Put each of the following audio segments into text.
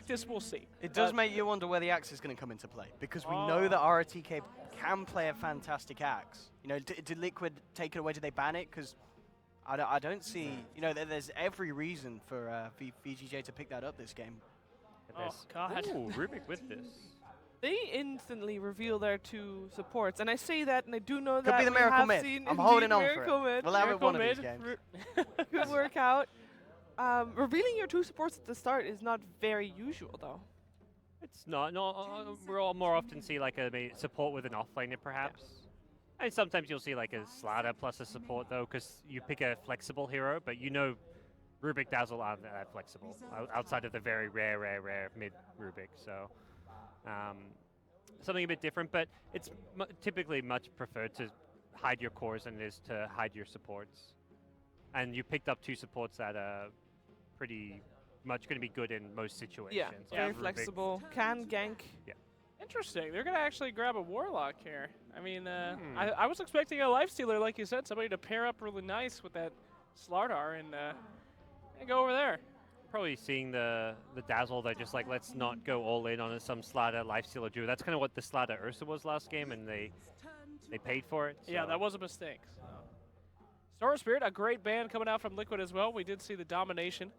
practice, we'll see. It does make you wonder where the axe is going to come into play, because we know that RTK can play a fantastic axe. You know, did Liquid take it away? Did they ban it? Because I don't see, you know, there's every reason for VGJ to pick that up this game. Oh, God. Ooh, Rubik with this. They instantly reveal their 2 supports, and I say that, and I do know Could that be the we Miracle have Mid. seen I'm holding on for Miracle it. Mid. We'll have it one of these Miracle games. Good workout. Revealing your 2 supports at the start is not very usual, though. It's not. No, we'll more often see like a support with an offlaner, perhaps. Yeah. And sometimes you'll see like a Slaughter plus a support though, because you pick a flexible hero, but you know Rubik Dazzle aren't that flexible outside of the very rare mid Rubik. So something a bit different, but it's typically much preferred to hide your cores than it is to hide your supports. And you picked up 2 supports that are pretty much going to be good in most situations. Yeah, Like very Rubik. flexible. Can gank. Yeah. Interesting. They're going to actually grab a Warlock here. I mean, I was expecting a Lifestealer, like you said, somebody to pair up really nice with that Slardar and go over there. Probably seeing the Dazzle, they're just like, let's not go all in on some Slaughter Lifestealer duo. That's kind of what the Slaughter Ursa was last game, and they paid for it. Yeah, so. that was a mistake. Storm Spirit, a great band coming out from Liquid as well. We did see the domination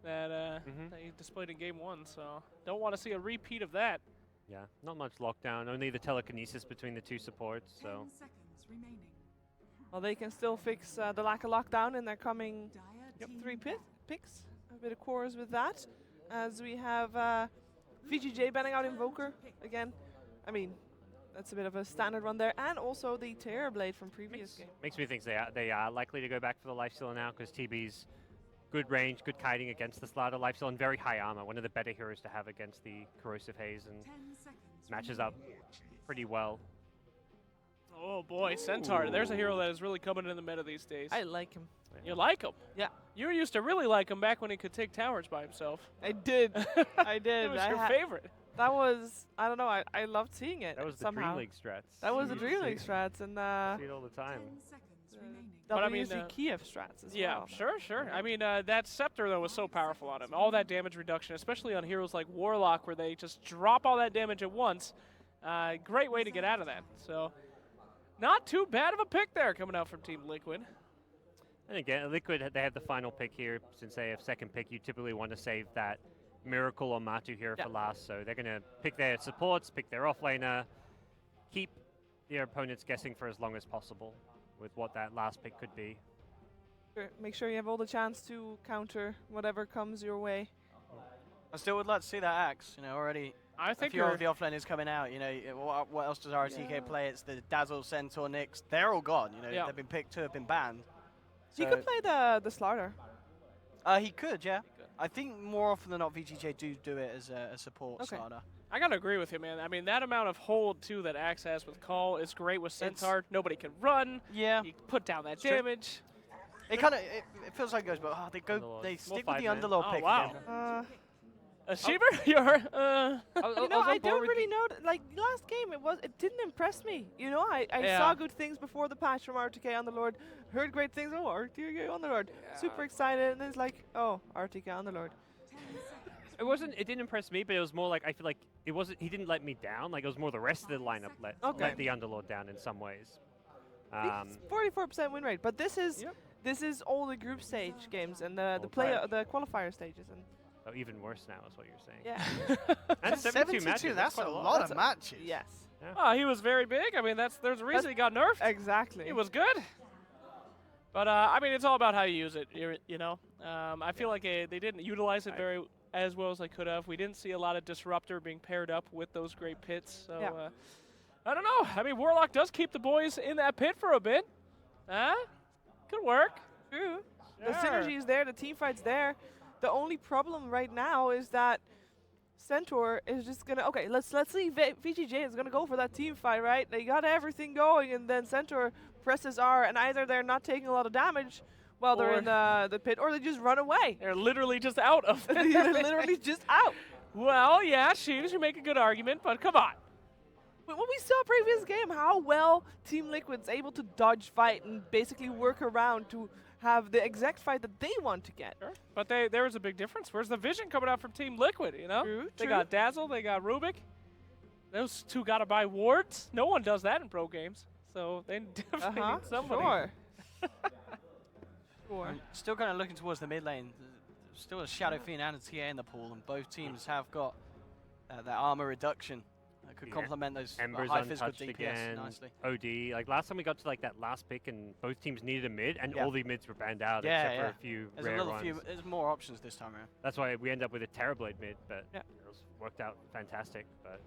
that they displayed in Game 1, so don't want to see a repeat of that. Yeah, not much lockdown, only the telekinesis between the 2 supports, so. Well, they can still fix the lack of lockdown in their coming 3 picks. A bit of cores with that. As we have VGJ banning out Invoker again. I mean, that's a bit of a standard one there. And also the Terror Blade from previous game. Makes me think they are likely to go back for the Lifestealer now, because TB's good range, good kiting against the Slaughter Lifestealer, and very high armor. One of the better heroes to have against the Corrosive Haze, and matches up pretty well. Oh boy, Centaur. There's a hero that is really coming in the meta these days. I like him. You like him? Yeah. You used to really like him back when he could take towers by himself. I did. I did. It was your favorite. That was, I don't know, I loved seeing it. That was the somehow. Dream League strats. That was the Dream League strats, and see it all the time. But I mean, WC Kiev strats as yeah, well. sure. I mean, that Scepter, though, was so powerful on him. All that damage reduction, especially on heroes like Warlock, where they just drop all that damage at once. Great way to get out of that. So, not too bad of a pick there coming out from Team Liquid. And again, Liquid, they have the final pick here. Since they have second pick, you typically want to save that Miracle or Matu here for last. So they're going to pick their supports, pick their offlaner, keep their opponents guessing for as long as possible with what that last pick could be. Make sure you have all the chance to counter whatever comes your way. I still would like to see that axe, you know, already. I think a few of the offlaners coming out, you know, what else does RTK play? It's the Dazzle, Centaur, Nyx. They're all gone, you know, they've been picked to have been banned. So So you could play the Slaughter. he could, yeah. I think more often than not, VGJ do it as a support starter. I gotta agree with you, man. I mean, that amount of hold, too, that Axe has with Call is great with Centaur. Nobody can run. Yeah. You put down that damage. It kind of it feels like it goes, but they stick with the underlord pick. Wow. Again. Sheever, you're You know, I don't really know. Like last game, it didn't impress me. You know, I saw good things before the patch from RTK Underlord. Heard great things. Oh, RTK Underlord. Super excited, and then it's like, oh, RTK Underlord. It didn't impress me, but it was more like, I feel like it wasn't. He didn't let me down. Like it was more the rest of the lineup let the Underlord down in some ways. 44% win rate, but this is all the group stage games and the qualifier stages and. Oh, even worse now is what you're saying. Yeah. And 72 matches. That's a lot of matches. Yes. Yeah. Oh, he was very big. I mean, there's a reason he got nerfed. Exactly. He was good. But, I mean, it's all about how you use it, you know. I feel like they didn't utilize it as well as they could have. We didn't see a lot of Disruptor being paired up with those great pits. So, I don't know. I mean, Warlock does keep the boys in that pit for a bit. Could work. True. The synergy is there. The team fight's there. The only problem right now is that Centaur is just gonna let's see VGJ is gonna go for that team fight, right? They got everything going, and then Centaur presses R, and either they're not taking a lot of damage while they're in the pit, or they just run away. They're literally just out of it. They're literally just out. Well, yeah, Sheeves, you make a good argument, but come on. But what we saw previous game, how well Team Liquid's able to dodge fight and basically work around to have the exact fight that they want to get. Sure. But there was a big difference. Where's the vision coming out from Team Liquid, you know? True, They true. got Dazzle, they got Rubik. Those two got to buy wards. No one does that in pro games. So they definitely need somebody. Sure. Sure. I'm still kind of looking towards the mid lane. Still a Shadow Fiend and a TA in the pool, and both teams have got that armor reduction that could Yeah. complement those Ember's high physical untouched DPS again. nicely. OD. Like last time we got to like that last pick and both teams needed a mid and Yeah. all the mids were banned out Yeah, except yeah. for a few There's rare a little ones. few. There's more options this time around. That's why we end up with a Terrorblade mid, but Yeah. it was worked out fantastic. But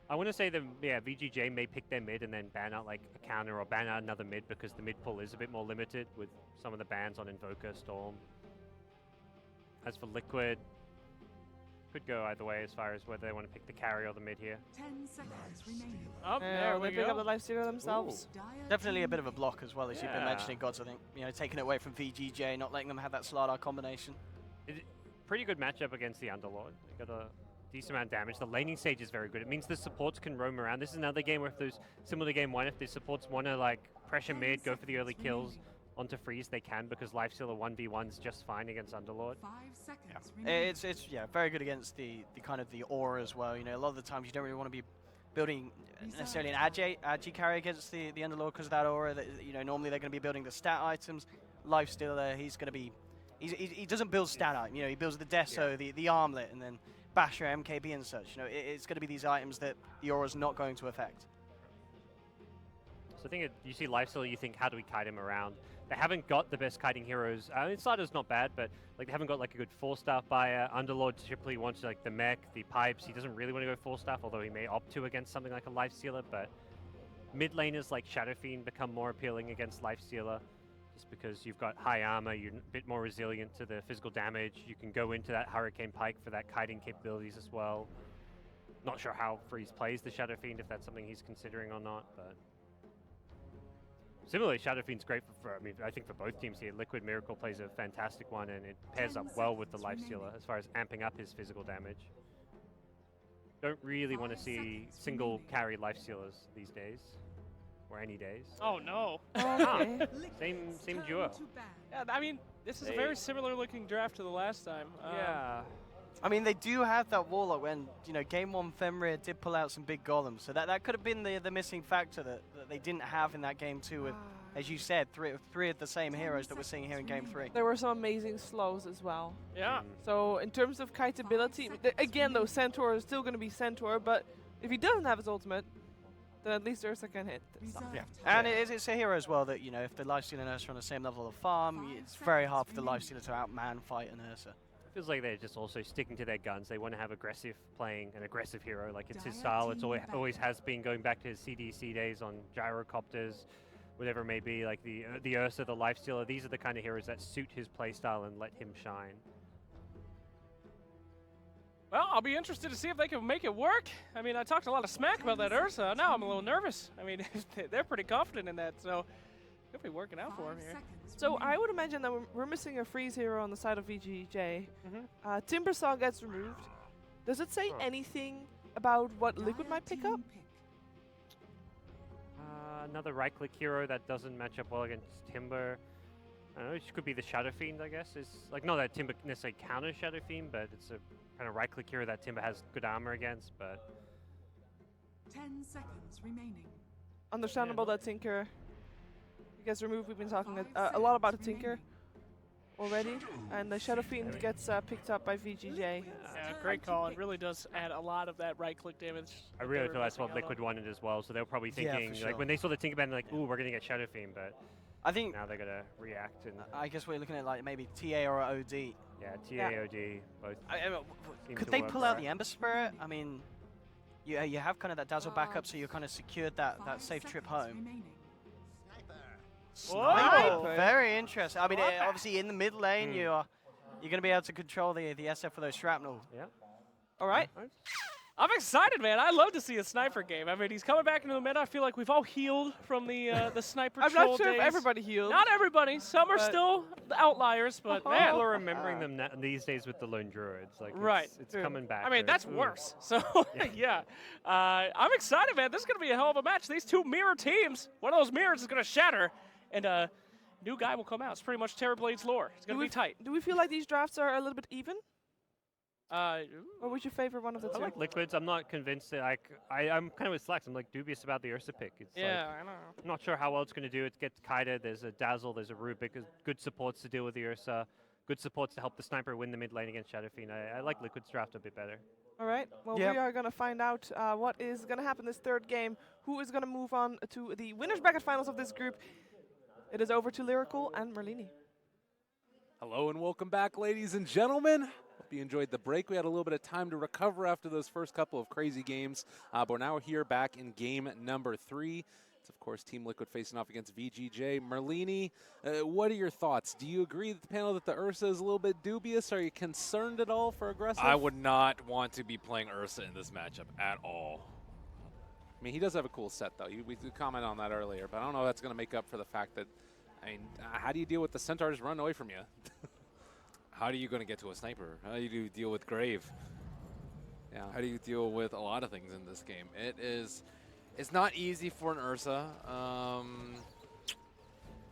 I want to say that VGJ may pick their mid and then ban out like a counter or ban out another mid because the mid pull is a bit more limited with some of the bans on Invoker, Storm. As for Liquid, could go either way as far as whether they want to pick the carry or the mid here. 10 seconds remaining. Oh, there we they pick up go. the lifestealer themselves. Dire Definitely a bit of a block as well, as you've been Yeah. mentioning, Gods. I think taking it away from VGJ, not letting them have that Slardar combination. Pretty good matchup against the Underlord. They got a decent amount of damage. The laning stage is very good. It means the supports can roam around. This is another game where if there's similar to game 1, if the supports want to like pressure mid, go for the early kills onto freeze, they can because Lifestealer 1v1's just fine against Underlord. 5 seconds remaining. It's very good against the kind of the aura as well. A lot of the times you don't really want to be building necessarily an agi carry against the Underlord because of that aura. That, normally they're going to be building the stat items. Lifestealer, he's going to be he doesn't build stat item. He builds the Deso, the armlet, and then Basher, MKB, and such. It's going to be these items that the aura's not going to affect. So I think you see Lifestealer, you think, how do we kite him around? They haven't got the best kiting heroes. Slider's not bad, but like they haven't got like a good 4-star buyer. Underlord typically wants like the mech, the pipes. He doesn't really want to go 4-star, although he may opt to against something like a Lifestealer. But mid laners like Shadow Fiend become more appealing against Lifestealer, just because you've got high armor, you're a bit more resilient to the physical damage. You can go into that Hurricane Pike for that kiting capabilities as well. Not sure how Freeze plays the Shadow Fiend, if that's something he's considering or not, but. Similarly, Shadow Fiend's great I think for both teams here. Liquid Miracle plays a fantastic one, and it pairs up well with the Lifestealer as far as amping up his physical damage. Don't really want to see single carry Lifestealers these days, or any days. Oh, no. Okay. Same duo. Yeah, I mean, this is a very similar looking draft to the last time. Yeah. I mean, they do have that Warlock when, Game 1 Fenrir did pull out some big golems. So that could have been the missing factor that they didn't have in that Game 2 with, as you said, three of the same heroes that we're seeing here in Game 3. There were some amazing slows as well. Yeah. So in terms of kiteability, again though, Centaur is still going to be Centaur, but if he doesn't have his ultimate, then at least Ursa can hit. Yeah. And it's a hero as well that, if the Lifestealer and Ursa are on the same level of farm, it's very hard for the Lifestealer to outman fight an Ursa. Feels like they're just also sticking to their guns. They want to have aggressive playing, an aggressive hero. Like it's his style. It's always has been, going back to his CDC days on gyrocopters, whatever it may be. Like the Ursa, the Lifestealer. These are the kind of heroes that suit his playstyle and let him shine. Well, I'll be interested to see if they can make it work. I mean, I talked a lot of smack about that Ursa. Now I'm a little nervous. I mean, they're pretty confident in that, so it'll be working out for him here. So I would imagine that we're missing a freeze hero on the side of VGJ. Timbersaw gets removed. Does it say anything about what Liquid might pick up? Another right-click hero that doesn't match up well against Timber. I don't know, it could be the Shadow Fiend, I guess. It's like not that Timber necessarily counters Shadow Fiend, but it's a kind of right-click hero that Timber has good armor against. But 10 seconds remaining. Understandable that Tinker gets removed. We've been talking a lot about the Tinker already, and the Shadow Fiend gets picked up by VGJ. Yeah, great call. It really does add a lot of that right-click damage. I really feel that's what Liquid wanted as well. So they were probably thinking, for sure. like when they saw the Tinkerbell, like, ooh, we're gonna get Shadow Fiend, but I think now they're gonna react and I guess we're looking at like maybe TA or OD. yeah, TAOD both. seem Could to they work pull for out it. the Ember Spirit? I mean, you have kind of that Dazzle backup, so you're kind of secured that safe trip home. Whoa! Very interesting. I mean, obviously in the mid lane, you're going to be able to control the SF for those shrapnel. Yeah. All right. I'm excited, man. I love to see a sniper game. I mean, he's coming back into the meta. I feel like we've all healed from the sniper I'm troll not sure days. if everybody healed. Not everybody. Some are but- still the outliers, but man. People are remembering them these days with the lone druids. Like Right. it's True. coming back. I mean, They're- that's ooh. worse. So, yeah. I'm excited, man. This is going to be a hell of a match. These two mirror teams, one of those mirrors is going to shatter. And new guy will come out. It's pretty much Terrorblade's lore. It's going to be tight. Do we feel like these drafts are a little bit even? Uh, Or would you favor one of the I two? like Liquids. I'm not convinced that I'm kind of with Slacks. I'm like dubious about the Ursa pick. It's yeah, like, I know. I'm not sure how well it's going to do. It gets Kaida, there's a Dazzle, there's a Rubik, good supports to deal with the Ursa, good supports to help the Sniper win the mid lane against Shadow Fiend. I like Liquid's draft a bit better. All right. Well, Yep. we are going to find out what is going to happen this third game. Who is going to move on to the winners bracket finals of this group? It is over to Lyrical and Merlini. Hello and welcome back, ladies and gentlemen. Hope you enjoyed the break. We had a little bit of time to recover after those first couple of crazy games, but we're now here back in game number 3. It's, of course, Team Liquid facing off against VGJ. Merlini, what are your thoughts? Do you agree with the panel that the Ursa is a little bit dubious? Are you concerned at all for aggressive? I would not want to be playing Ursa in this matchup at all. I mean, he does have a cool set, though. We did comment on that earlier, but I don't know if that's going to make up for the fact that, I mean, how do you deal with the Centaurs running away from you? How are you going to get to a sniper? How do you deal with Grave? Yeah. How do you deal with a lot of things in this game? It's not easy for an Ursa,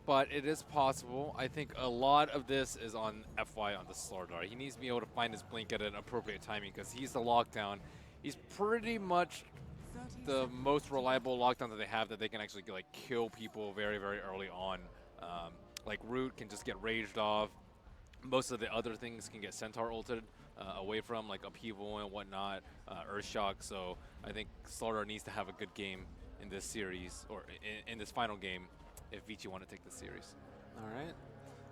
but it is possible. I think a lot of this is on FY on the Slardar. He needs to be able to find his blink at an appropriate timing because he's the lockdown. He's pretty much the most reliable lockdown that they have that they can actually like kill people very, very early on. Like Root can just get raged off. Most of the other things can get Centaur ulted away from, like Upheaval and whatnot, Earthshock. So I think Slardar needs to have a good game in this series, or in this final game, if Vici want to take the series. All right.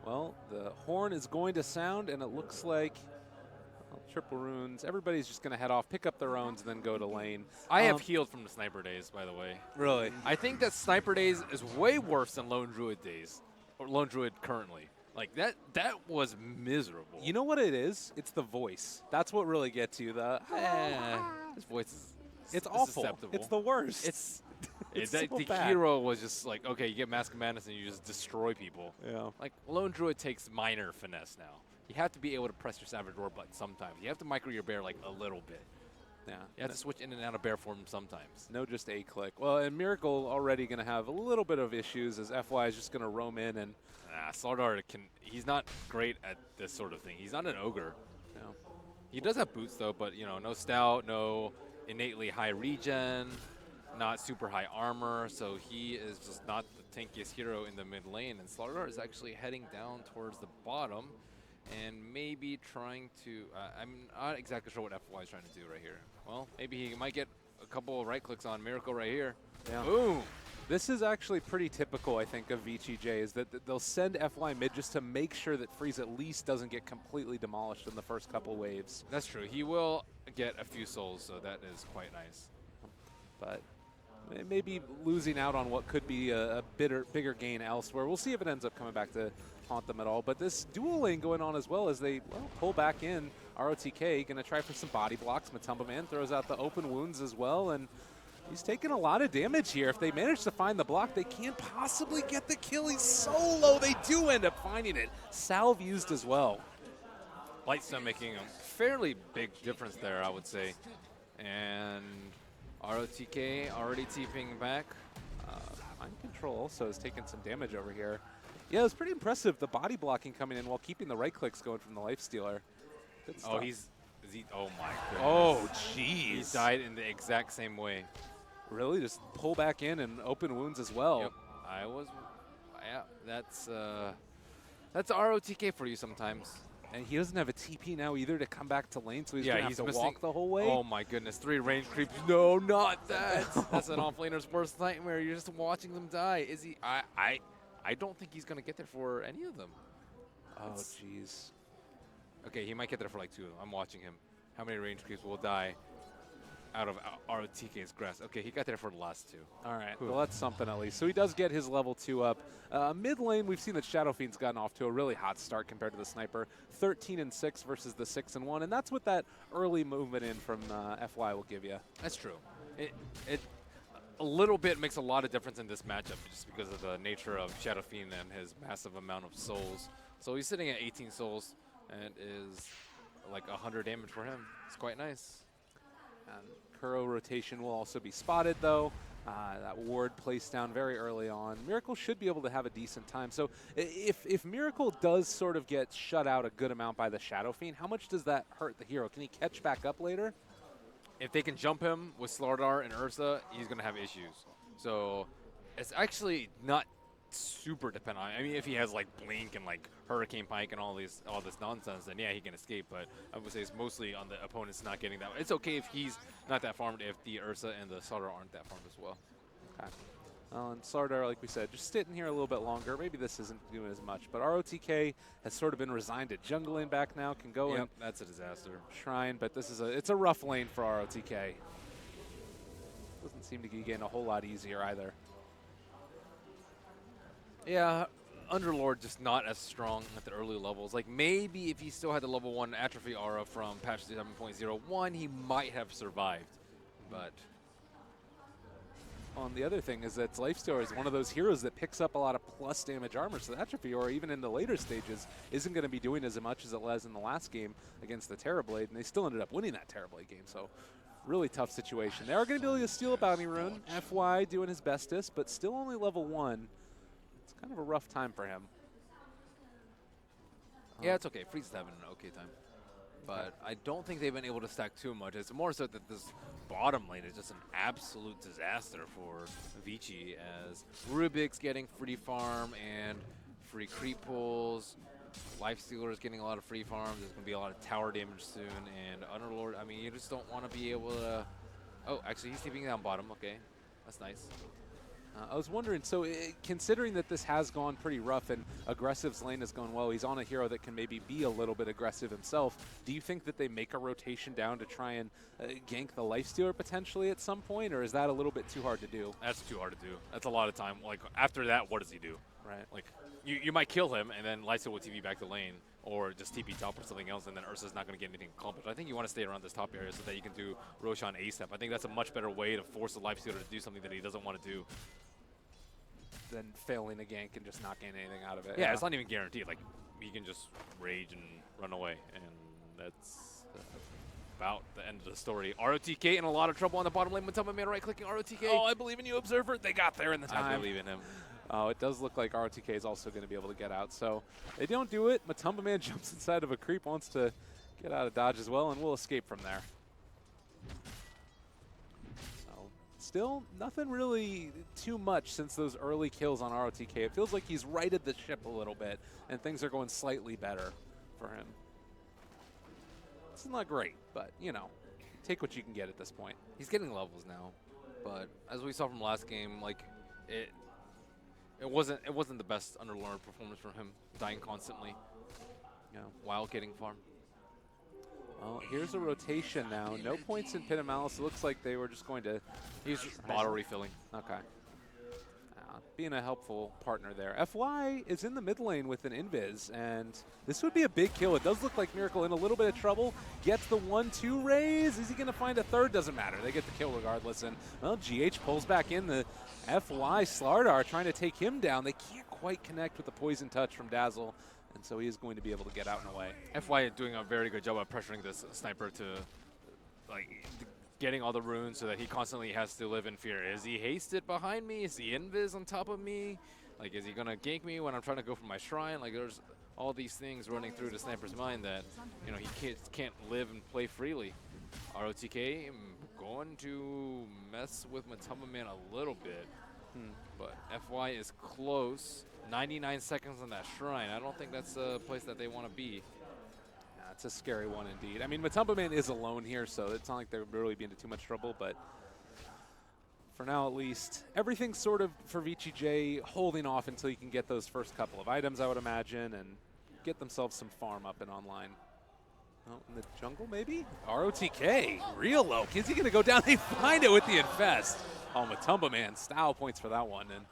Well, the horn is going to sound, and it looks like triple runes. Everybody's just going to head off, pick up their owns, and then go to lane. I have healed from the Sniper days, by the way. Really? I think that Sniper days is way worse than Lone Druid days, or Lone Druid currently. Like, that was miserable. You know what it is? It's the voice. That's what really gets you. His voice is It's awful. susceptible. It's the worst. It's so the bad. hero was just like, okay, you get Mask of Madness and you just destroy people. Yeah. Like, Lone Druid takes minor finesse now. You have to be able to press your Savage Roar button sometimes. You have to micro your bear like a little bit. Yeah. You have to switch in and out of bear form sometimes. No, just a click. Well, and Miracle already going to have a little bit of issues as FY is just going to roam in and. Slardar he's not great at this sort of thing. He's not an ogre. No. He does have boots though, but you know, no stout, no innately high regen, not super high armor, so he is just not the tankiest hero in the mid lane, and Slardar is actually heading down towards the bottom and maybe trying to, I'm not exactly sure what FY is trying to do right here. Well, maybe he might get a couple of right clicks on Miracle right here. Yeah. Boom! This is actually pretty typical, I think, of VGJ, is that they'll send FY mid just to make sure that Freeze at least doesn't get completely demolished in the first couple waves. That's true. He will get a few souls, so that is quite nice. But maybe losing out on what could be a bigger gain elsewhere. We'll see if it ends up coming back to haunt them at all. But this dual lane going on as well as they pull back in. ROTK going to try for some body blocks. Matumba Man throws out the open wounds as well, and he's taking a lot of damage here. If they manage to find the block, they can't possibly get the kill. He's so low. They do end up finding it. Salve used as well. Lightstone making a fairly big difference there, I would say. And ROTK already TPing back. Mind Control also has taken some damage over here. Yeah, it was pretty impressive, the body blocking coming in while keeping the right clicks going from the Lifestealer. Good stuff. Oh my goodness. Oh, He jeez. died in the exact same way. Really? Just pull back in and open wounds as well. Yep. Yeah, that's ROTK for you sometimes. And he doesn't have a TP now either to come back to lane, so he's going to have to missing, walk the whole way. Oh my goodness, 3 range creeps. No, not that. That's an offlaner's worst nightmare. You're just watching them die. Is he? I don't think he's going to get there for any of them. Oh, jeez. Okay, he might get there for like 2 of them. I'm watching him. How many range creeps will die out of ROTK's grasp? Okay, he got there for the last 2. All right, well, that's something at least. So he does get his level 2 up. Mid lane, we've seen that Shadow Fiend's gotten off to a really hot start compared to the Sniper. 13-6 versus the 6-1, and that's what that early movement in from FY will give you. That's true. It a little bit makes a lot of difference in this matchup just because of the nature of Shadow Fiend and his massive amount of souls. So he's sitting at 18 souls and is like 100 damage for him. It's quite nice. And Kuro rotation will also be spotted, though. That ward placed down very early on. Miracle should be able to have a decent time. So if Miracle does sort of get shut out a good amount by the Shadow Fiend, how much does that hurt the hero? Can he catch back up later? If they can jump him with Slardar and Ursa, he's going to have issues. So it's actually not super dependent on. I mean, if he has like Blink and like Hurricane Pike and all this nonsense, then yeah, he can escape. But I would say it's mostly on the opponent's not getting that. It's okay if he's not that farmed, if the Ursa and the Slardar aren't that farmed as well. Okay. And Slardar, like we said, just sitting here a little bit longer. Maybe this isn't doing as much, but ROTK has sort of been resigned to jungle lane back now. Can go in. That's a disaster. Shrine, but this is it's a rough lane for ROTK. Doesn't seem to be getting a whole lot easier either. Yeah, Underlord just not as strong at the early levels. Like maybe if he still had the level 1 Atrophy aura from patch 7.01, he might have survived. But the other thing is that Lifestealer is one of those heroes that picks up a lot of plus damage armor, so the Atrophy aura, even in the later stages, isn't going to be doing as much as it was in the last game against the Terrorblade, and they still ended up winning that Terrorblade game. So really tough situation. They are going to be able to steal a bounty rune. FY doing his bestest, but still only level 1. It's kind of a rough time for him. yeah, it's okay. Freeze is having an okay time. But I don't think they've been able to stack too much. It's more so that this bottom lane is just an absolute disaster for Vici, as Rubik's getting free farm and free creep pulls. Lifestealer is getting a lot of free farm. There's going to be a lot of tower damage soon. And Underlord, I mean, you just don't want to be able to... Oh, actually, he's TPing down bottom. Okay, that's nice. I was wondering, so considering that this has gone pretty rough and Aggressive's lane has gone well, he's on a hero that can maybe be a little bit aggressive himself. Do you think that they make a rotation down to try and gank the Lifestealer potentially at some point, or is that a little bit too hard to do? That's too hard to do. That's a lot of time. Like, after that, what does he do? Right. Like, you might kill him, and then Lifestealer will TP back the lane, or just TP top or something else, and then Ursa's not going to get anything accomplished. I think you want to stay around this top area so that you can do Roshan A-Step. I think that's a much better way to force the Lifestealer to do something that he doesn't want to do. Than failing a gank and just not getting anything out of it. Yeah, it's not even guaranteed. Like, you can just rage and run away, and that's about the end of the story. ROTK in a lot of trouble on the bottom lane. Matoma Man right-clicking ROTK. Oh, I believe in you, Observer. They got there in the time. I believe in him. Oh, it does look like ROTK is also going to be able to get out. So they don't do it. Matumba Man jumps inside of a creep, wants to get out of dodge as well, and we'll escape from there. Still, nothing really too much since those early kills on ROTK. It feels like he's righted the ship a little bit, and things are going slightly better for him. It's not great, but, you know, take what you can get at this point. He's getting levels now, but as we saw from last game, like, it wasn't the best Underlord performance from him, dying constantly, while getting farm. Well, here's a rotation now. No points in Pit of Malice. It looks like they were just going to... He's bottle refilling. Okay. Being a helpful partner there. FY is in the mid lane with an invis, and this would be a big kill. It does look like Miracle in a little bit of trouble. Gets the 1-2 raise. Is he going to find a third? Doesn't matter. They get the kill regardless. And, well, GH pulls back in the FY Slardar trying to take him down. They can't quite connect with the poison touch from Dazzle. And so he is going to be able to get out and away. FY doing a very good job of pressuring this sniper to, like, getting all the runes so that he constantly has to live in fear. Is he hasted behind me? Is he invis on top of me? Like, is he going to gank me when I'm trying to go for my shrine? Like, there's all these things running through the sniper's mind that, you know, he can't live and play freely. ROTK going to mess with Matuma Man a little bit, but FY is close. 99 seconds on that shrine. I don't think that's a place that they want to be. Yeah, it's a scary one indeed. I mean, Matumba Man is alone here, so it's not like they're really being into too much trouble, but for now at least, everything's sort of for Vici J holding off until you can get those first couple of items, I would imagine, and get themselves some farm up and online. Oh, in the jungle, maybe? ROTK, real low. Is he going to go down? They find it with the infest. Oh, Matumba Man, style points for that one. And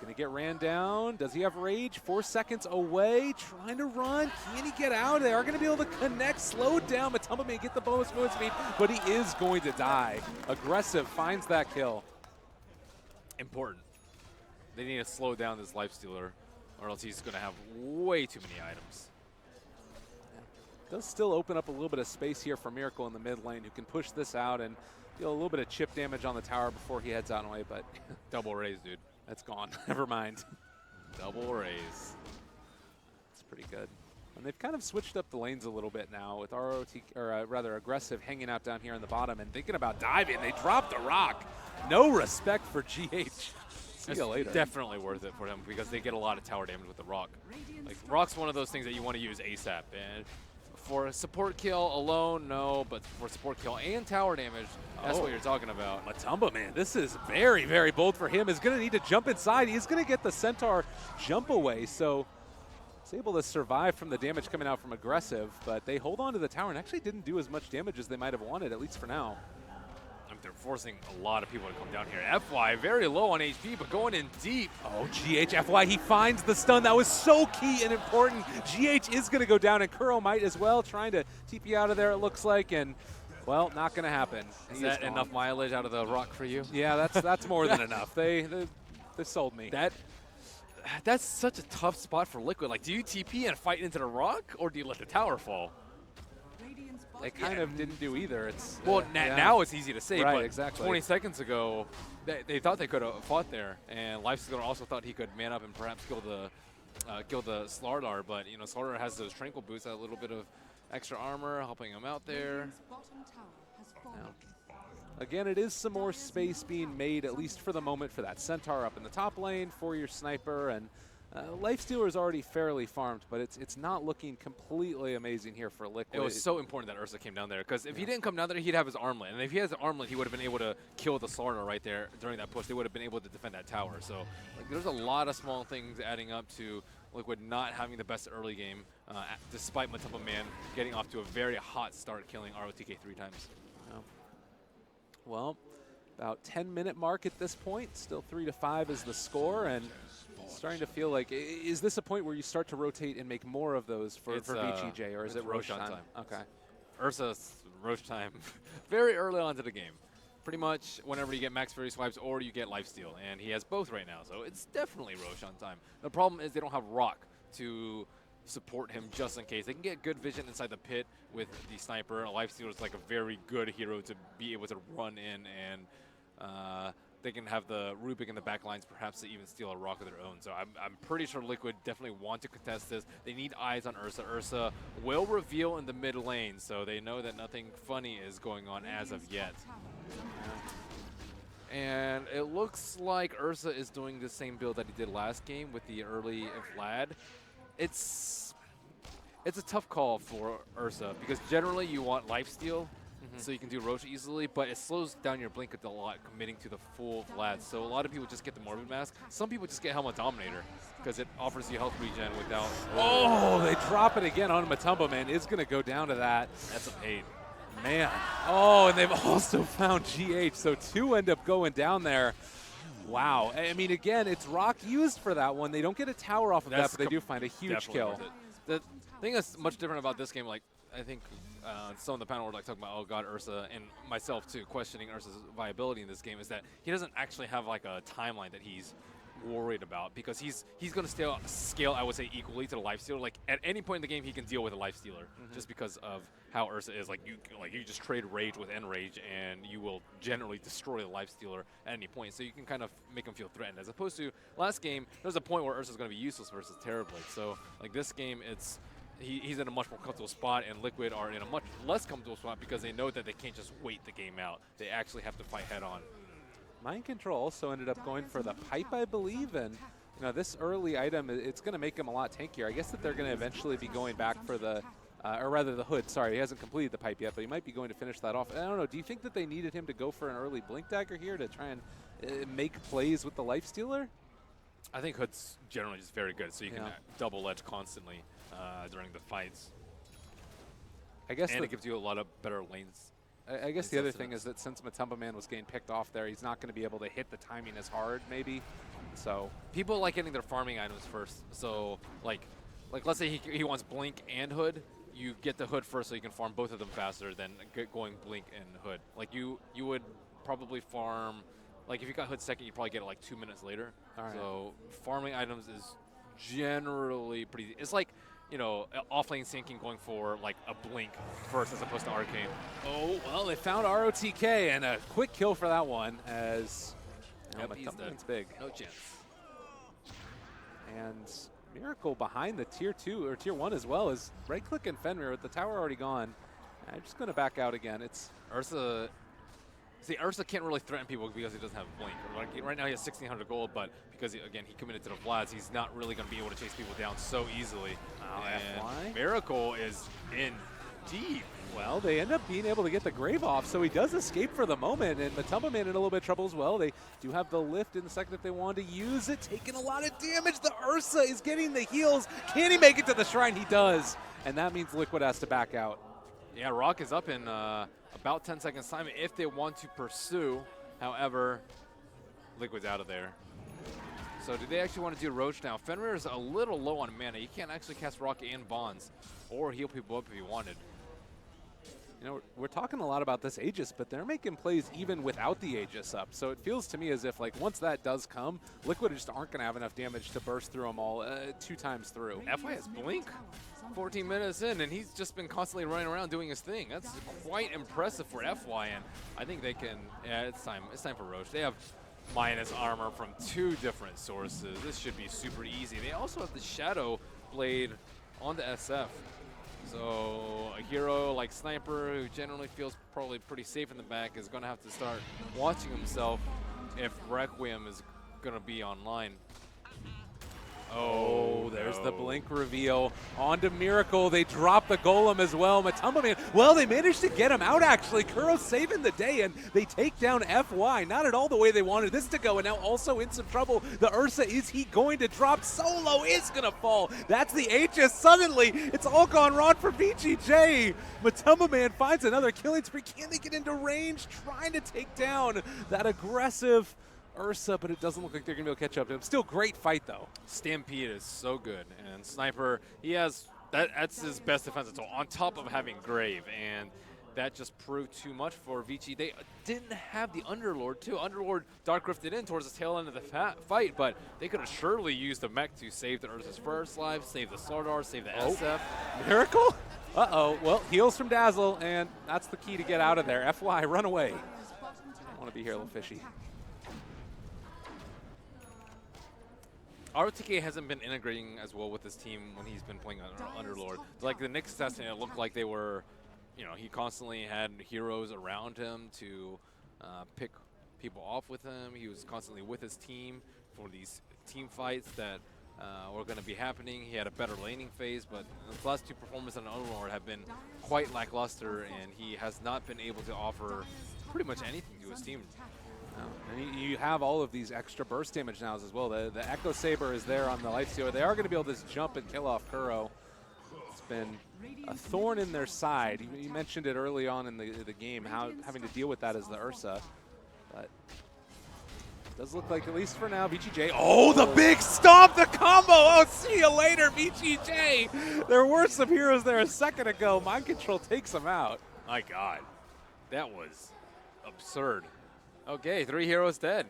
going to get ran down. Does he have rage? 4 seconds away. Trying to run. Can he get out? They are going to be able to connect. Slowed down. Matumba may get the bonus movement speed, but he is going to die. Aggressive finds that kill. Important. They need to slow down this Lifestealer, or else he's going to have way too many items. does still open up a little bit of space here for Miracle in the mid lane, who can push this out and deal a little bit of chip damage on the tower before he heads out and away, but Double raise, dude. that's gone. Never mind. Double raise. It's pretty good. And they've kind of switched up the lanes a little bit now with ROT, or rather Aggressive hanging out down here in the bottom and thinking about diving. They dropped the rock. No respect for GH. See It's you later. definitely worth it for them because they get a lot of tower damage with the rock. Like, rock's one of those things that you want to use ASAP. And for a support kill alone, no, but for support kill and tower damage, that's what you're talking about. Matumba, man, this is very, very bold for him. Is going to need to jump inside. He's going to get the Centaur jump away, so he's able to survive from the damage coming out from Aggressive, but they hold on to the tower and actually didn't do as much damage as they might have wanted, at least for now. They're forcing a lot of people to come down here. FY very low on HP, but going in deep. Oh, GH, he finds the stun. That was so key and important. GH is going to go down, and Kuro might as well, trying to TP out of there, it looks like, and, well, not going to happen. Is that enough mileage out of the rock for you? Yeah, that's more than enough. They sold me. That's such a tough spot for Liquid. Like, do you TP and fight into the rock, or do you let the tower fall? They kind of didn't do either. It's Well, now it's easy to say, Right, but exactly. 20 seconds ago, they thought they could have fought there, and Lifestealer also thought he could man up and perhaps kill the Slardar, but you know, Slardar has those tranquil boots, a little bit of extra armor helping him out there. Again, it is some more space being made, at least for the moment, for that Centaur up in the top lane, for your sniper, and Lifestealer is already fairly farmed, but it's not looking completely amazing here for Liquid. It was so important that Ursa came down there, because if he didn't come down there, he'd have his armlet, and if he has the armlet, he would have been able to kill the Slardar right there during that push. They would have been able to defend that tower. So like, there's a lot of small things adding up to Liquid not having the best early game, despite Matumba Man getting off to a very hot start, killing ROTK 3 times. Well, about 10-minute mark at this point. Still 3-5 is the score, and starting to feel like, is this a point where you start to rotate and make more of those for VCJ, or is it Roshan time? Okay. Ursa's Roche time very early on to the game. Pretty much whenever you get Max Fury swipes or you get Lifesteal, and he has both right now, so it's definitely Roshan time. The problem is they don't have Rock to support him just in case. They can get good vision inside the pit with the sniper. A Lifestealer is like a very good hero to be able to run in, and they can have the Rubik in the back lines perhaps to even steal a rock of their own. So I'm pretty sure Liquid definitely want to contest this. They need eyes on Ursa. Ursa will reveal in the mid lane, so they know that nothing funny is going on as of yet. And it looks like Ursa is doing the same build that he did last game with the early Vlad. It's a tough call for Ursa because generally you want lifesteal so you can do Roche easily, but it slows down your blink a lot committing to the full Vlad. So a lot of people just get the Morbid Mask. Some people just get Helmet Dominator because it offers you health regen without... Oh, they drop it again on Matumba, man. It's going to go down to that. That's a pain. Man. Oh, and they've also found GH, so 2 end up going down there. Wow. I mean, again, it's Rock used for that one. They don't get a tower off of that, but they do find a huge kill. The thing that's much different about this game, like, I think some of the panel were like talking about, oh god, Ursa, and myself too, questioning Ursa's viability in this game, is that he doesn't actually have like a timeline that he's worried about because he's going to scale, I would say, equally to the Lifestealer. Like at any point in the game, he can deal with a Lifestealer just because of how Ursa is. Like you just trade Rage with Enrage, and you will generally destroy the Lifestealer at any point. So you can kind of make him feel threatened. As opposed to last game, there's a point where Ursa's going to be useless versus Terrorblade. So like this game, it's he's in a much more comfortable spot, and Liquid are in a much less comfortable spot because they know that they can't just wait the game out. They actually have to fight head on. Mind Control also ended up going for the pipe, I believe, and you know this early item, it's going to make him a lot tankier. I guess that they're going to eventually be going back for the, or rather the hood. Sorry, he hasn't completed the pipe yet, but he might be going to finish that off. I don't know. Do you think that they needed him to go for an early Blink Dagger here to try and make plays with the Lifestealer? I think Hood's generally just very good, so you can double edge constantly during the fights. I guess and it gives you a lot of better lanes. I guess the other thing is that since Matumba Man was getting picked off there, he's not going to be able to hit the timing as hard, maybe. So people like getting their farming items first. So like let's say he wants Blink and Hood. You get the Hood first so you can farm both of them faster than going Blink and Hood. Like you would probably farm, like if you got Hood second, you probably get it like 2 minutes later. All right. So farming items is generally pretty. It's like you know, offlane sinking going for like a blink first as opposed to arcane. Oh, well, they found ROTK, and a quick kill for that one as He's dead. it's big. No chance. And Miracle behind the tier 2 or tier 1 as well as right click and Fenrir with the tower already gone. I'm just going to back out again. It's Ursa. See, Ursa can't really threaten people because he doesn't have Blink. Like, right now he has 1,600 gold, but because, again, he committed to the Vlads, he's not really going to be able to chase people down so easily. And FY? Miracle is in deep. well, they end up being able to get the Grave off, so he does escape for the moment, and Matumba Man in a little bit of trouble as well. They do have the lift in the second if they want to use it, taking a lot of damage. The Ursa is getting the heals. Can he make it to the shrine? He does, and that means Liquid has to back out. Yeah, Rock is up in about 10 seconds time if they want to pursue. However, Liquid's out of there. So do they actually want to do Roach now? Fenrir is a little low on mana. You can't actually cast Rock and Bonds or heal people up if you wanted. You know, we're talking a lot about this Aegis, but they're making plays even without the Aegis up. So it feels to me as if, like, once that does come, Liquid just aren't going to have enough damage to burst through them all 2 times through. FY has Blink 14 minutes in, and he's just been constantly running around doing his thing. That's quite impressive for FY, and I think they can, yeah, it's time for Roach. They have minus armor from 2 different sources. This should be super easy. They also have the Shadow Blade on the SF. So a hero like Sniper, who generally feels probably pretty safe in the back, is going to have to start watching himself if Requiem is going to be online. Oh, there's the Blink reveal. On to Miracle. They drop the Golem as well. Matumba Man, well, they managed to get him out, actually. Kuro saving the day, and they take down FY. Not at all the way they wanted this to go, and now also in some trouble. The Ursa, is he going to drop? Solo is going to fall. That's the Aegis. Suddenly, it's all gone wrong for Vici. Matumba Man finds another killing spree. Can they get into range? Trying to take down that aggressive Ursa, but it doesn't look like they're going to be able to catch up to him. Still great fight, though. Stampede is so good, and Sniper, he has, that's his best defensive tool, on top of having Grave, and that just proved too much for Vici. They didn't have the Underlord, too. Underlord Dark Rifted in towards the tail end of the fight, but they could have surely used the mech to save the Ursa's first life, save the Slardar, save the SF. Miracle? Uh-oh. Well, heals from Dazzle, and that's the key to get out of there. FY, run away. I want to be here, little fishy. ROTK hasn't been integrating as well with his team when he's been playing Underlord. Like the Knicks testing, it looked like they were, you know, he constantly had heroes around him to pick people off with him. He was constantly with his team for these team fights that were going to be happening. He had a better laning phase, but the last 2 performances on Underlord have been quite lackluster, and he has not been able to offer pretty much anything to his team. And you have all of these extra burst damage now as well. The Echo Saber is there on the Lifestealer. They are going to be able to just jump and kill off Kuro. It's been a thorn in their side. You mentioned it early on in the game, how having to deal with that as the Ursa. But it does look like, at least for now, Vici. Oh, the big stomp, the combo. Oh, see you later, Vici. There were some heroes there a second ago. Mind Control takes them out. My God, that was absurd. Okay, 3 heroes dead.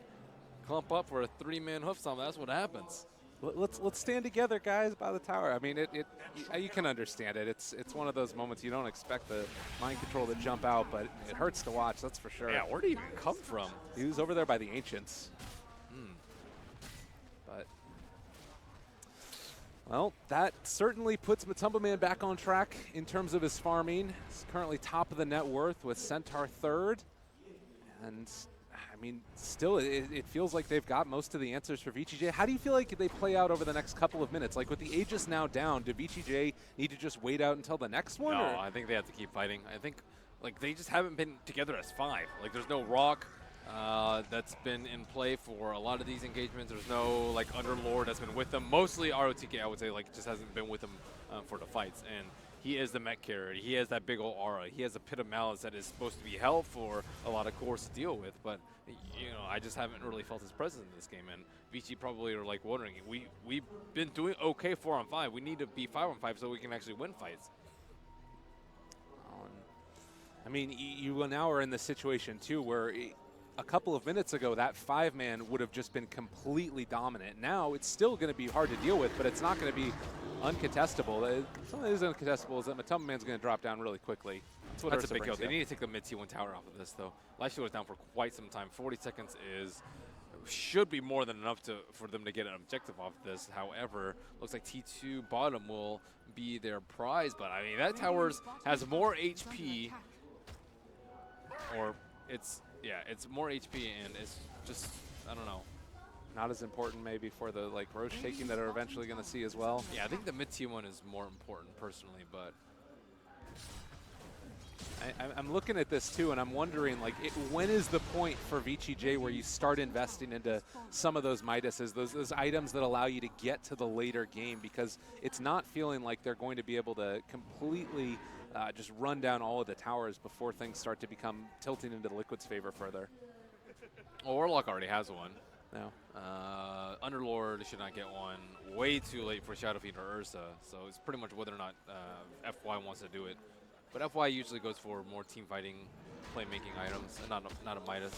Clump up for a 3-man hoof stomp. That's what happens. Let's stand together, guys, by the tower. I mean, you can understand it. It's one of those moments you don't expect the Mind Control to jump out, but it hurts to watch, that's for sure. Yeah, where did he even come from? He was over there by the Ancients. But, well, that certainly puts Matumba Man back on track in terms of his farming. He's currently top of the net worth with Centaur 3rd. And I mean, still, it feels like they've got most of the answers for Vici. How do you feel like they play out over the next couple of minutes? Like, with the Aegis now down, do Vici need to just wait out until the next one? No, or? I think they have to keep fighting. I think, like, they just haven't been together as 5. Like, there's no Rock that's been in play for a lot of these engagements. There's no, like, Underlord that's been with them. Mostly ROTK, I would say, like, just hasn't been with them for the fights. And he is the mech carrier. He has that big old aura. He has a Pit of Malice that is supposed to be hell for a lot of cores to deal with. But, you know, I just haven't really felt his presence in this game. And Vici probably are like wondering, we've been doing okay 4-on-5. We need to be 5-on-5 so we can actually win fights. I mean, you now are in the situation, too, where a couple of minutes ago, that 5-man would have just been completely dominant. Now, it's still going to be hard to deal with, but it's not going to be uncontestable. Something that is uncontestable is that Matoma Man's going to drop down really quickly. That's what That's a Ursa big kill. brings They you. need to take the mid T1 tower off of this, though. Life Stealer's down for quite some time. 40 seconds should be more than enough for them to get an objective off of this. However, looks like T2 bottom will be their prize. But, I mean, that tower has more HP. Or it's more HP, and it's just, I don't know. Not as important maybe for the like Roche taking that are eventually going to see as well. Yeah, I think the mid T1 is more important personally, but I'm looking at this too, and I'm wondering, like, when is the point for Vici J where you start investing into some of those Midases, those items that allow you to get to the later game? Because it's not feeling like they're going to be able to completely just run down all of the towers before things start to become tilting into the Liquid's favor further. well, Warlock already has one. No. Underlord should not get one. Way too late for Shadow Fiend or Ursa, so it's pretty much whether or not FY wants to do it. But FY usually goes for more team fighting, playmaking items, and not a Midas.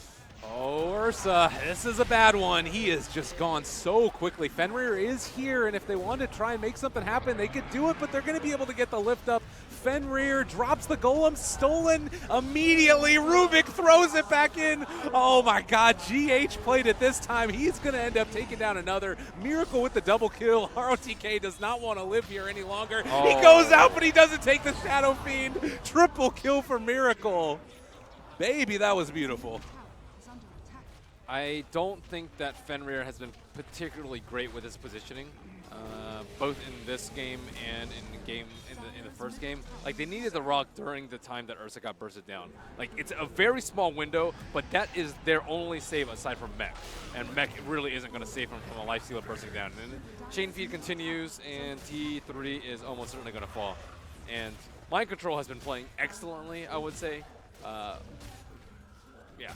Oh, Ursa, this is a bad one. He has just gone so quickly. Fenrir is here, and if they want to try and make something happen, they could do it, but they're going to be able to get the lift up. Fenrir drops the golem, stolen immediately. Rubik throws it back in. Oh my God, GH played it this time. He's going to end up taking down another. Miracle with the double kill. ROTK does not want to live here any longer. He goes out, but he doesn't take the Shadow Fiend. Triple kill for Miracle. Baby, that was beautiful. I don't think that Fenrir has been particularly great with his positioning, both in this game and in the first game. Like, they needed the rock during the time that Ursa got bursted down. Like, it's a very small window, but that is their only save aside from Mech, and Mech really isn't going to save him from a life stealer bursting down. And chain feed continues, and T3 is almost certainly going to fall. And Mind Control has been playing excellently, I would say. Yeah.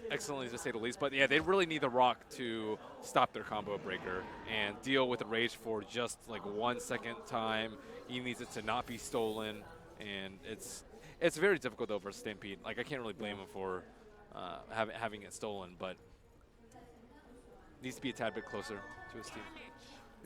Excellently, to say the least. But yeah, they really need the rock to stop their combo breaker and deal with the rage for just like 1 second time. He needs it to not be stolen, and it's very difficult though for Stampede. Like, I can't really blame him for having it stolen, but needs to be a tad bit closer to his team.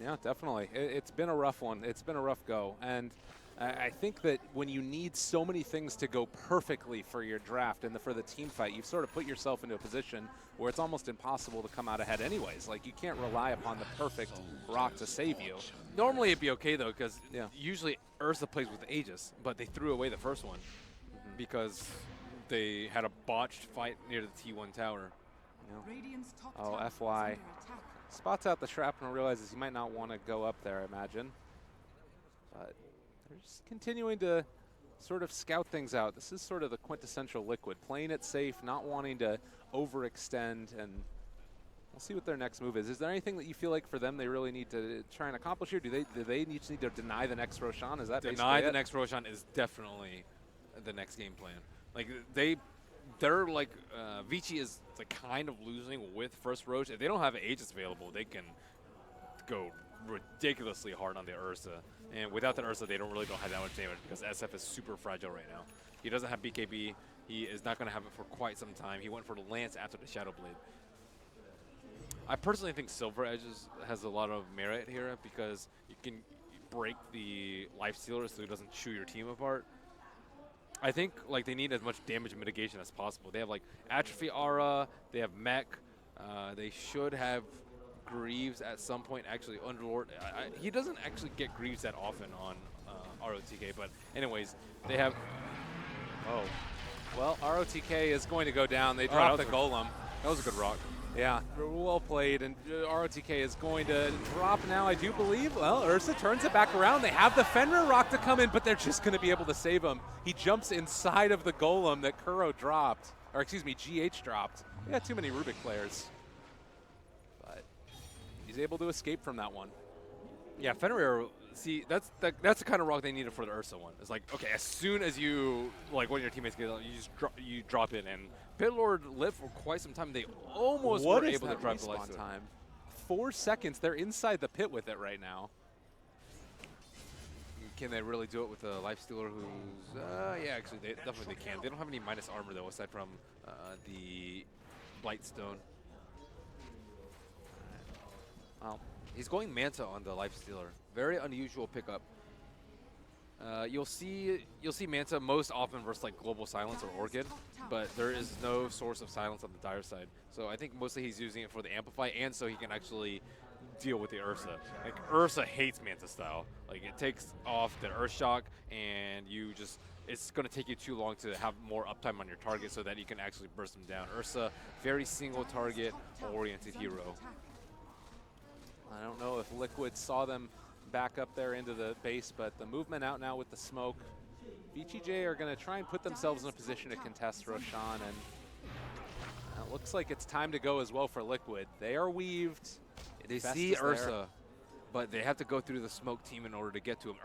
Yeah, definitely. It's been a rough one. It's been a rough go. And I think that when you need so many things to go perfectly for your draft and for the team fight, you've sort of put yourself into a position where it's almost impossible to come out ahead anyways. Like, you can't rely upon the perfect rock to save you. Normally it'd be okay though, because usually Ursa plays with Aegis, but they threw away the first one because they had a botched fight near the T1 tower. Oh, FY spots out the shrapnel, realizes he might not want to go up there, I imagine. But they're just continuing to sort of scout things out. This is sort of the quintessential Liquid, playing it safe, not wanting to overextend, and we'll see what their next move is. Is there anything that you feel like for them they really need to try and accomplish here? Do they need to deny the next Roshan? Is that deny the next Roshan is definitely the next game plan. Like, they're like Vici is like kind of losing with first Roche. If they don't have Aegis available, they can go ridiculously hard on the Ursa. And without the Ursa, they don't have that much damage because SF is super fragile right now. He doesn't have BKB. He is not going to have it for quite some time. He went for the Lance after the Shadow Blade. I personally think Silver Edge has a lot of merit here because you can break the Life Stealer so he doesn't chew your team apart. I think like they need as much damage mitigation as possible. They have like Atrophy Aura, they have Mech, they should have Greaves at some point. Actually, Underlord, he doesn't actually get Greaves that often on ROTK, but anyways, they have... Oh. Well, ROTK is going to go down. They dropped the Golem. That was a good rock. Yeah, well played, and ROTK is going to drop now, I do believe. Well, Ursa turns it back around. They have the Fenrir rock to come in, but they're just going to be able to save him. He jumps inside of the Golem that Kuro dropped, or excuse me, GH dropped. We got too many Rubik players. But he's able to escape from that one. Yeah, Fenrir, see, that's the kind of rock they needed for the Ursa one. It's like, okay, as soon as you, like, one of your teammates get out, you drop it, and Pitlord lived for quite some time. They almost were able to drive the life time. 4 seconds. They're inside the pit with it right now. Can they really do it with a Life Stealer who's... yeah, actually, they definitely can. They don't have any minus armor, though, aside from the Blightstone. Well, he's going Manta on the Life Stealer, Very unusual pickup. You'll see Manta most often versus like Global Silence or Orchid, but there is no source of silence on the Dire side. So I think mostly he's using it for the Amplify and so he can actually deal with the Ursa. Like Ursa hates Manta style. Like it takes off the Earth Shock and it's going to take you too long to have more uptime on your target so that you can actually burst them down. Ursa, very single target oriented hero. I don't know if Liquid saw them back up there into the base, but the movement out now with the smoke. VGJ are going to try and put themselves in a position to contest Roshan, and it looks like it's time to go as well for Liquid. They are weaved. They Best see is there. Ursa, but they have to go through the smoke team in order to get to him.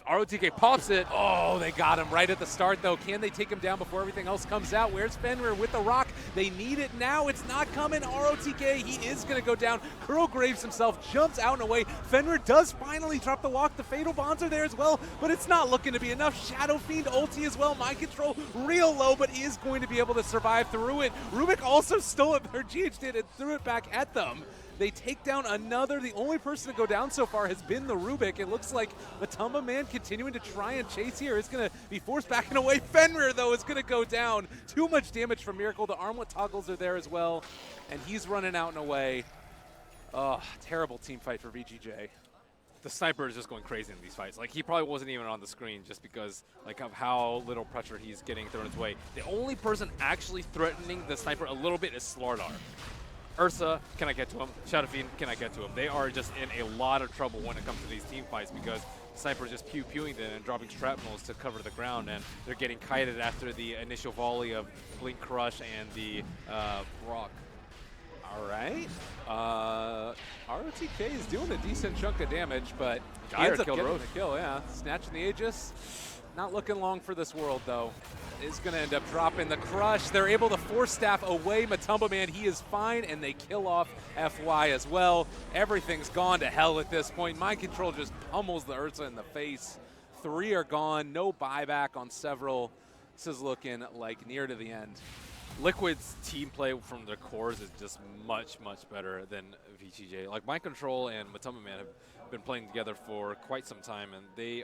ROTK pops it. Oh, they got him right at the start, though. Can they take him down before everything else comes out? Where's Fenrir with the rock? They need it now. It's not coming. ROTK, he is going to go down. Curl Graves himself jumps out and away. Fenrir does finally drop the walk. The Fatal Bonds are there as well, but it's not looking to be enough. Shadow Fiend ulti as well. Mind Control real low, but is going to be able to survive through it. Rubik also stole it, or GH did, and threw it back at them. They take down another. The only person to go down so far has been the Rubik. It looks like Matumba Man continuing to try and chase here is going to be forced back and away. Fenrir, though, is going to go down. Too much damage from Miracle. The armlet toggles are there as well, and he's running out and away. Oh, terrible team fight for VGJ. The sniper is just going crazy in these fights. Like he probably wasn't even on the screen just because like of how little pressure he's getting thrown his way. The only person actually threatening the sniper a little bit is Slardar. Ursa, can I get to him? Shadow Fiend, can I get to him? They are just in a lot of trouble when it comes to these team fights because snipers just pew-pewing them and dropping shrapnels to cover the ground, and they're getting kited after the initial volley of Blink Crush and the Brock. All right. ROTK is doing a decent chunk of damage, but he Dire ends up killed getting Roche. the kill, yeah. Snatching the Aegis. Not looking long for this world, though. Is going to end up dropping the Crush. They're able to force staff away Matumba Man. He is fine, and they kill off FY as well. Everything's gone to hell at this point. Mind Control just pummels the Ursa in the face. 3 are gone. No buyback on several. This is looking like near to the end. Liquid's team play from their cores is just much, much better than VGJ. Like Mind Control and Matumba Man have been playing together for quite some time, and they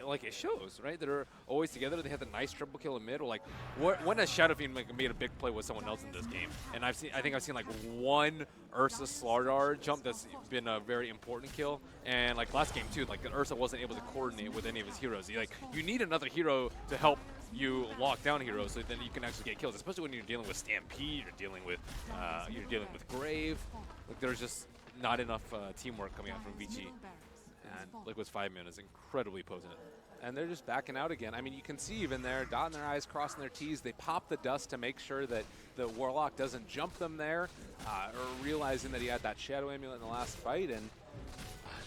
like it shows, right? They're always together. They had the nice triple kill in mid. Or like, when has Shadow Fiend made a big play with someone else in this game? And I think I've seen like one Ursa Slardar jump that's been a very important kill. And like last game too, like Ursa wasn't able to coordinate with any of his heroes. You need another hero to help you lock down heroes so then you can actually get kills, especially when you're dealing with Stampede, you're dealing with Grave. Like there's just not enough teamwork coming out from Vici. And Liquid's 5-man is incredibly potent. And they're just backing out again. I mean, you can see even there, dotting their I's, crossing their T's. They pop the dust to make sure that the Warlock doesn't jump them there, or realizing that he had that Shadow Amulet in the last fight, and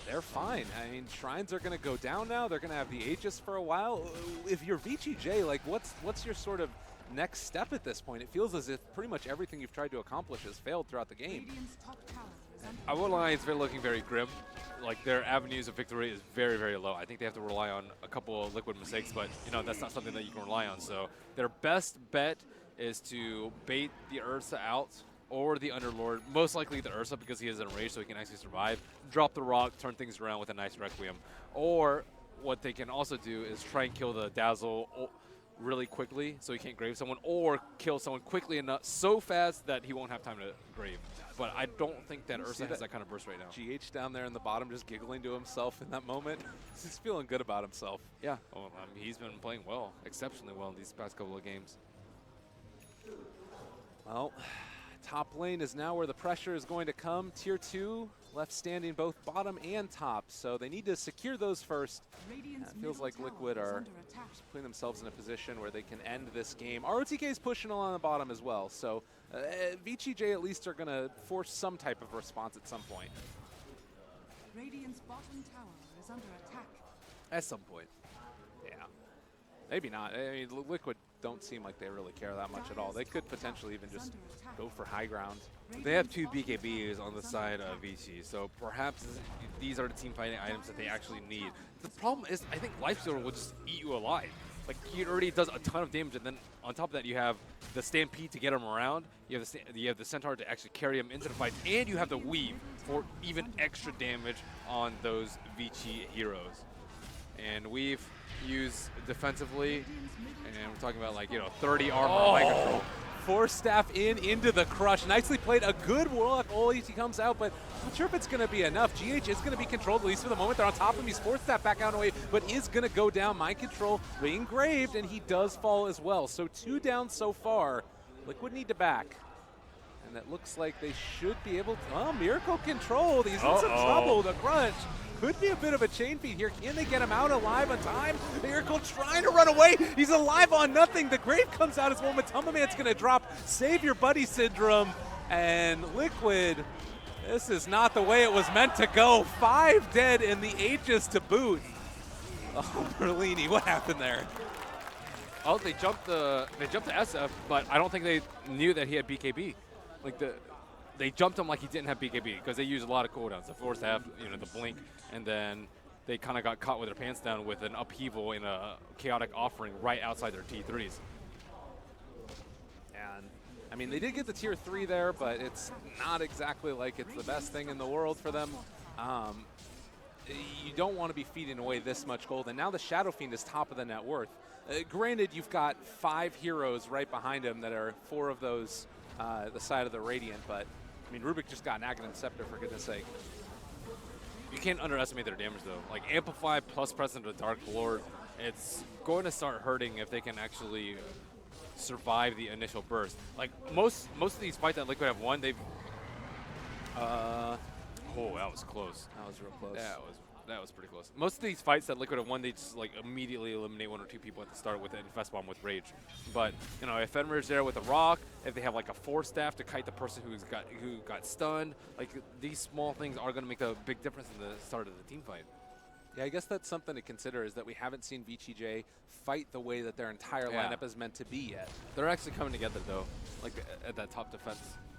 they're fine. I mean, Shrines are going to go down now. They're going to have the Aegis for a while. If you're VGJ, like, what's your sort of next step at this point? It feels as if pretty much everything you've tried to accomplish has failed throughout the game. I won't lie, it's been looking very grim. Like their avenues of victory is very, very low. I think they have to rely on a couple of Liquid mistakes, but that's not something that you can rely on. So their best bet is to bait the Ursa out or the Underlord, most likely the Ursa because he is in rage so he can actually survive, drop the rock, turn things around with a nice Requiem. Or what they can also do is try and kill the Dazzle really quickly so he can't grave someone, or kill someone quickly enough so fast that he won't have time to grave. But I don't think that Ursa has that kind of burst right now. GH down there in the bottom just giggling to himself in that moment. He's feeling good about himself. Yeah, he's been playing well, exceptionally well in these past couple of games. Well, top lane is now where the pressure is going to come. Tier 2 left standing both bottom and top, so they need to secure those first. It feels like Liquid are just putting themselves in a position where they can end this game. ROTK is pushing along the bottom as well, so VGJ at least are going to force some type of response at some point. Radiant's bottom tower is under attack. At some point. Yeah. Maybe not. I mean, Liquid don't seem like they really care that much at all. They could potentially even just go for high ground. They have 2 BKBs on the side of Vici, so perhaps these are the team fighting items that they actually need. The problem is, I think Lifestealer will just eat you alive. like he already does a ton of damage, and then on top of that you have the Stampede to get him around, you have the Centaur to actually carry him into the fight, and you have the Weave for even extra damage on those Vici heroes. And Weave used defensively, and we're talking about, like, you know, 30 armor, mind control. Force staff into the crush. Nicely played. A good Warlock ult. He comes out, but not sure if it's going to be enough. GH is going to be controlled, at least for the moment. They're on top of him. He's force staff back out and away, but is going to go down. Mind control engraved, and he does fall as well. So 2 down so far. Liquid need to back. And it looks like they should be able to. Oh, Miracle controlled. He's in some trouble. The Crunch could be a bit of a chain feed here. Can they get him out alive on time? Miracle trying to run away. He's alive on nothing. The Grave comes out as well. Matumba Man's going to drop. Save your buddy syndrome. And Liquid, this is not the way it was meant to go. 5 dead and the Aegis to boot. Oh, Merlini, what happened there? Oh, they jumped to SF, but I don't think they knew that he had BKB. Like, they jumped him like he didn't have BKB because they used a lot of cooldowns. The force staff, you know, the blink, and then they kind of got caught with their pants down with an upheaval in a chaotic offering right outside their T3s. And I mean, they did get the tier 3 there, but it's not exactly like it's the best thing in the world for them. You don't want to be feeding away this much gold, and now the Shadow Fiend is top of the net worth. Granted, you've got 5 heroes right behind him that are 4 of those the side of the Radiant, but I mean, Rubik just got an Aghanim Scepter, for goodness sake. You can't underestimate their damage, though. Like, Amplify plus Presence of the Dark Lord, it's going to start hurting if they can actually survive the initial burst. Like, most of these fights that Liquid have won, they've... oh, that was close. That was real close. That was pretty close. Most of these fights that Liquid have won, they just, like, immediately eliminate 1 or 2 people at the start with an Infest Bomb with Rage. But, you know, if Fenrir's there with a Rock, if they have, like, a Force Staff to kite the person who got stunned, like, these small things are going to make a big difference in the start of the team fight. Yeah, I guess that's something to consider, is that we haven't seen Vici fight the way that their entire lineup is meant to be yet. They're actually coming together, though, like, at that top defense.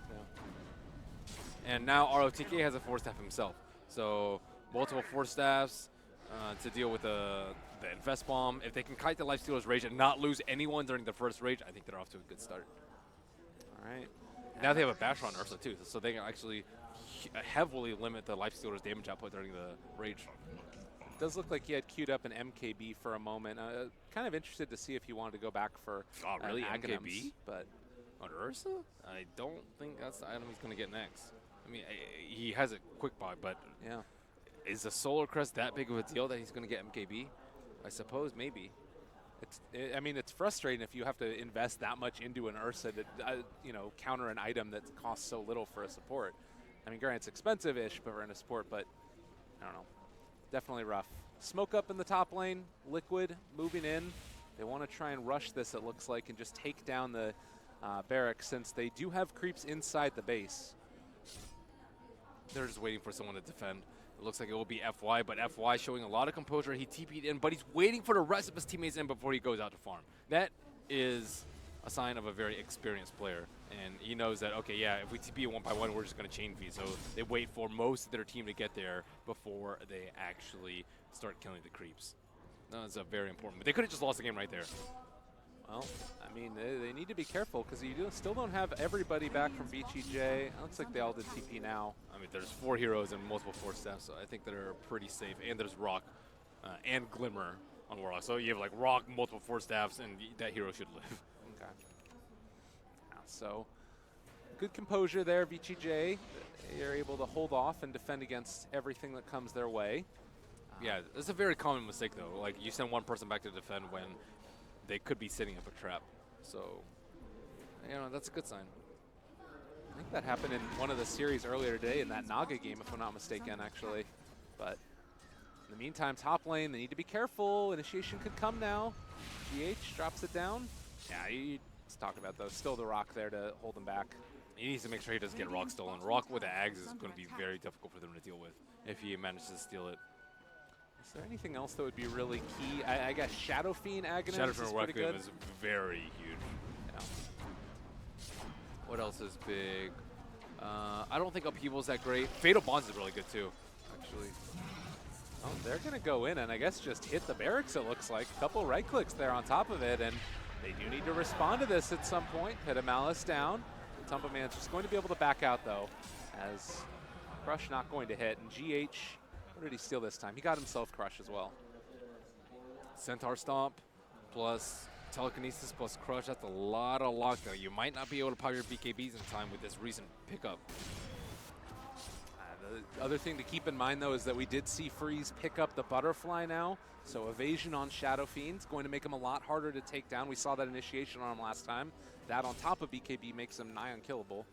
Yeah. And now ROTK has a Force Staff himself. So multiple Force Staffs to deal with the Infest Bomb. If they can kite the Lifestealer's Rage and not lose anyone during the first Rage, I think they're off to a good start. All right. Now they have a Basher on Ursa, too, so they can actually heavily limit the Lifestealer's damage output during the Rage. It does look like he had queued up an MKB for a moment. Kind of interested to see if he wanted to go back for really Aghanims, MKB? but On Ursa? I don't think that's the item he's going to get next. I mean, he has a quick buy, but yeah. Is the Solar Crest that big of a deal that he's going to get MKB? I suppose maybe. I mean, it's frustrating if you have to invest that much into an Ursa to, you know, counter an item that costs so little for a support. I mean, granted, it's expensive-ish for a support, but I don't know. Definitely rough. Smoke up in the top lane. Liquid moving in. They want to try and rush this, it looks like, and just take down the barracks, since they do have creeps inside the base. They're just waiting for someone to defend. It looks like it will be FY, but FY showing a lot of composure. He TP'd in, but he's waiting for the rest of his teammates in before he goes out to farm. That is a sign of a very experienced player. And he knows that, okay, yeah, if we TP 1 by 1, we're just going to chain feed. So they wait for most of their team to get there before they actually start killing the creeps. That's a very important. But they could have just lost the game right there. Well, I mean, they need to be careful, because you still don't have everybody back from Vici. Looks like they all did TP now. I mean, there's 4 heroes and multiple Force Staffs, so I think they're pretty safe. And there's Rock and Glimmer on Warlock. So you have, like, Rock, multiple Force Staffs, and that hero should live. Okay. Yeah, so, good composure there, Vici. They're able to hold off and defend against everything that comes their way. Yeah, it's a very common mistake, though. Like, you send one person back to defend when they could be setting up a trap. So, you know, that's a good sign. I think that happened in one of the series earlier today in that Naga game, if I'm not mistaken, actually. But in the meantime, top lane, they need to be careful. Initiation could come now. GH drops it down. Yeah, let's talk about those. Still the Rock there to hold them back. He needs to make sure he doesn't get Rock stolen. Rock with the Ags is going to be very difficult for them to deal with if he manages to steal it. Is there anything else that would be really key? I guess Shadow Fiend Aghanim Shadow is Fiend pretty good. is very huge. Yeah. What else is big? I don't think Upheaval's that great. Fatal Bonds is really good too, actually. Oh, they're going to go in and I guess just hit the barracks, it looks like. A couple right clicks there on top of it, and they do need to respond to this at some point. Hit a Malice down. Tumba Man's just going to be able to back out, though, as Crush not going to hit. And GH, what did he steal this time? He got himself Crush as well. Centaur Stomp plus Telekinesis plus Crush. That's a lot of lockdown. You might not be able to pop your BKBs in time with this recent pickup. The other thing to keep in mind, though, is that we did see Freeze pick up the Butterfly now. So evasion on Shadow Fiend's going to make him a lot harder to take down. We saw that initiation on him last time. That on top of BKB makes him nigh unkillable.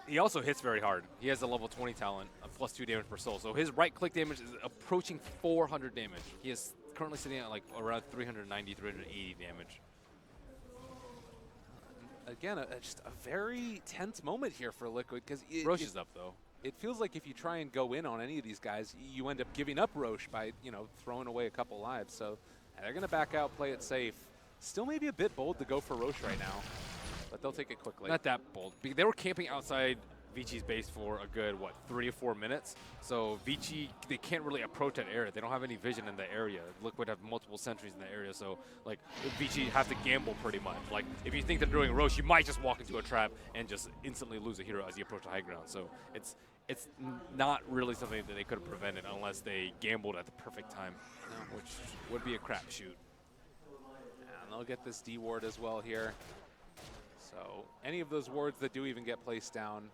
He also hits very hard. He has a level 20 talent, a +2 damage per soul. So his right click damage is approaching 400 damage. He is currently sitting at like around 390, 380 damage. Again, just a very tense moment here for Liquid, because Roche is up though. It feels like if you try and go in on any of these guys, you end up giving up Roche by, you know, throwing away a couple lives. So they're going to back out, play it safe. Still maybe a bit bold to go for Roche right now, but they'll take it quickly. Not that bold. They were camping outside Vici's base for a good, what, 3 or 4 minutes? So Vici, they can't really approach that area. They don't have any vision in the area. Liquid have multiple sentries in the area, so like Vici have to gamble pretty much. Like if you think they're doing Roche, you might just walk into a trap and just instantly lose a hero as you approach the high ground. So it's not really something that they could have prevented unless they gambled at the perfect time, which would be a crapshoot. And they'll get this D ward as well here. So any of those wards that do even get placed down,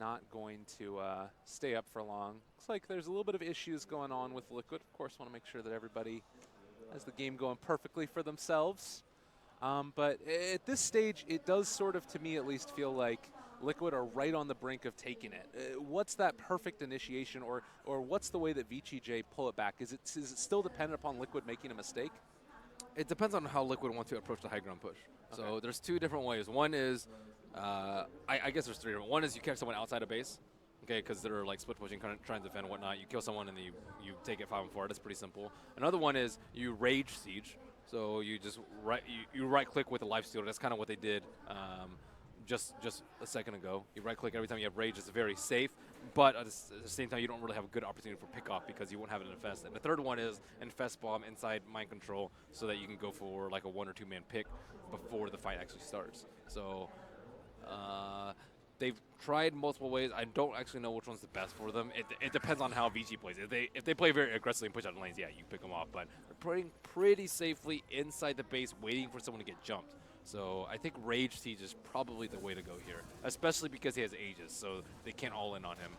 not going to stay up for long. Looks like there's a little bit of issues going on with Liquid. Of course, want to make sure that everybody has the game going perfectly for themselves. But at this stage, it does sort of, to me at least, feel like Liquid are right on the brink of taking it. What's that perfect initiation, or what's the way that Vici pull it back? Is it still dependent upon Liquid making a mistake? It depends on how Liquid wants to approach the high ground push. Okay. So there's 2 different ways. One is, I guess there's 3 different. One is you catch someone outside of base, okay, because they're like split pushing, trying to defend and whatnot. You kill someone and then you take it 5 and 4. That's pretty simple. Another one is you rage siege. So you just right click with a life stealer. That's kind of what they did just a second ago. You right click every time you have rage. It's very safe, but at the same time you don't really have a good opportunity for pick off because you won't have an infest. And the third one is infest bomb inside mind control, so that you can go for like a 1 or 2 man pick before the fight actually starts. So they've tried multiple ways. I don't actually know which one's the best for them. It depends on how Vici plays. If they play very aggressively and push out the lanes, yeah, you pick them off. But they're playing pretty safely inside the base, waiting for someone to get jumped. So I think Rage Siege is probably the way to go here, especially because he has Aegis, so they can't all in on him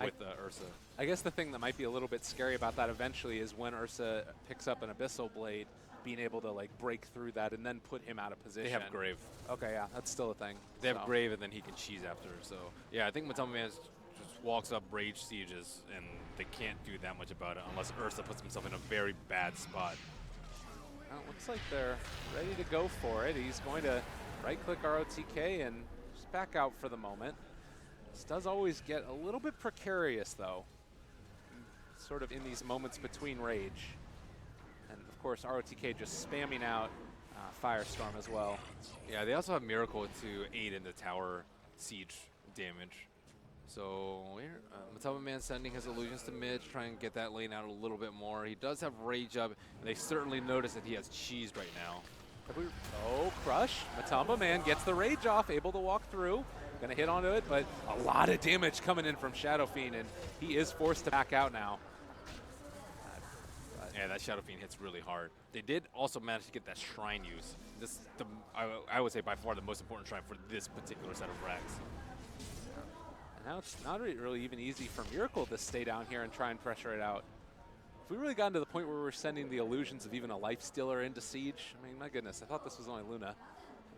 with Ursa. I guess the thing that might be a little bit scary about that eventually is when Ursa picks up an Abyssal Blade, being able to like break through that and then put him out of position. They have Grave. Okay, yeah, that's still a thing. They have Grave, and then he can cheese after. So yeah, I think Matama Man just walks up Rage Sieges, and they can't do that much about it unless Ursa puts himself in a very bad spot. Well, it looks like they're ready to go for it. He's going to right-click ROTK and just back out for the moment. This does always get a little bit precarious, though, sort of in these moments between Rage. And, of course, ROTK just spamming out Firestorm as well. Yeah, they also have Miracle to aid in the tower siege damage. So here, Matama Man sending his illusions to mid, trying to get that lane out a little bit more. He does have Rage up, and they certainly notice that he has cheesed right now. Oh, Crush. Matama Man gets the Rage off, able to walk through. Gonna hit onto it, but a lot of damage coming in from Shadow Fiend, and he is forced to back out now. Yeah, that Shadow Fiend hits really hard. They did also manage to get that Shrine use. This, I would say, by far the most important Shrine for this particular set of frags. Now it's not really even easy for Miracle to stay down here and try and pressure it out. If we really gotten to the point where we're sending the illusions of even a life stealer into Siege, I mean, my goodness, I thought this was only Luna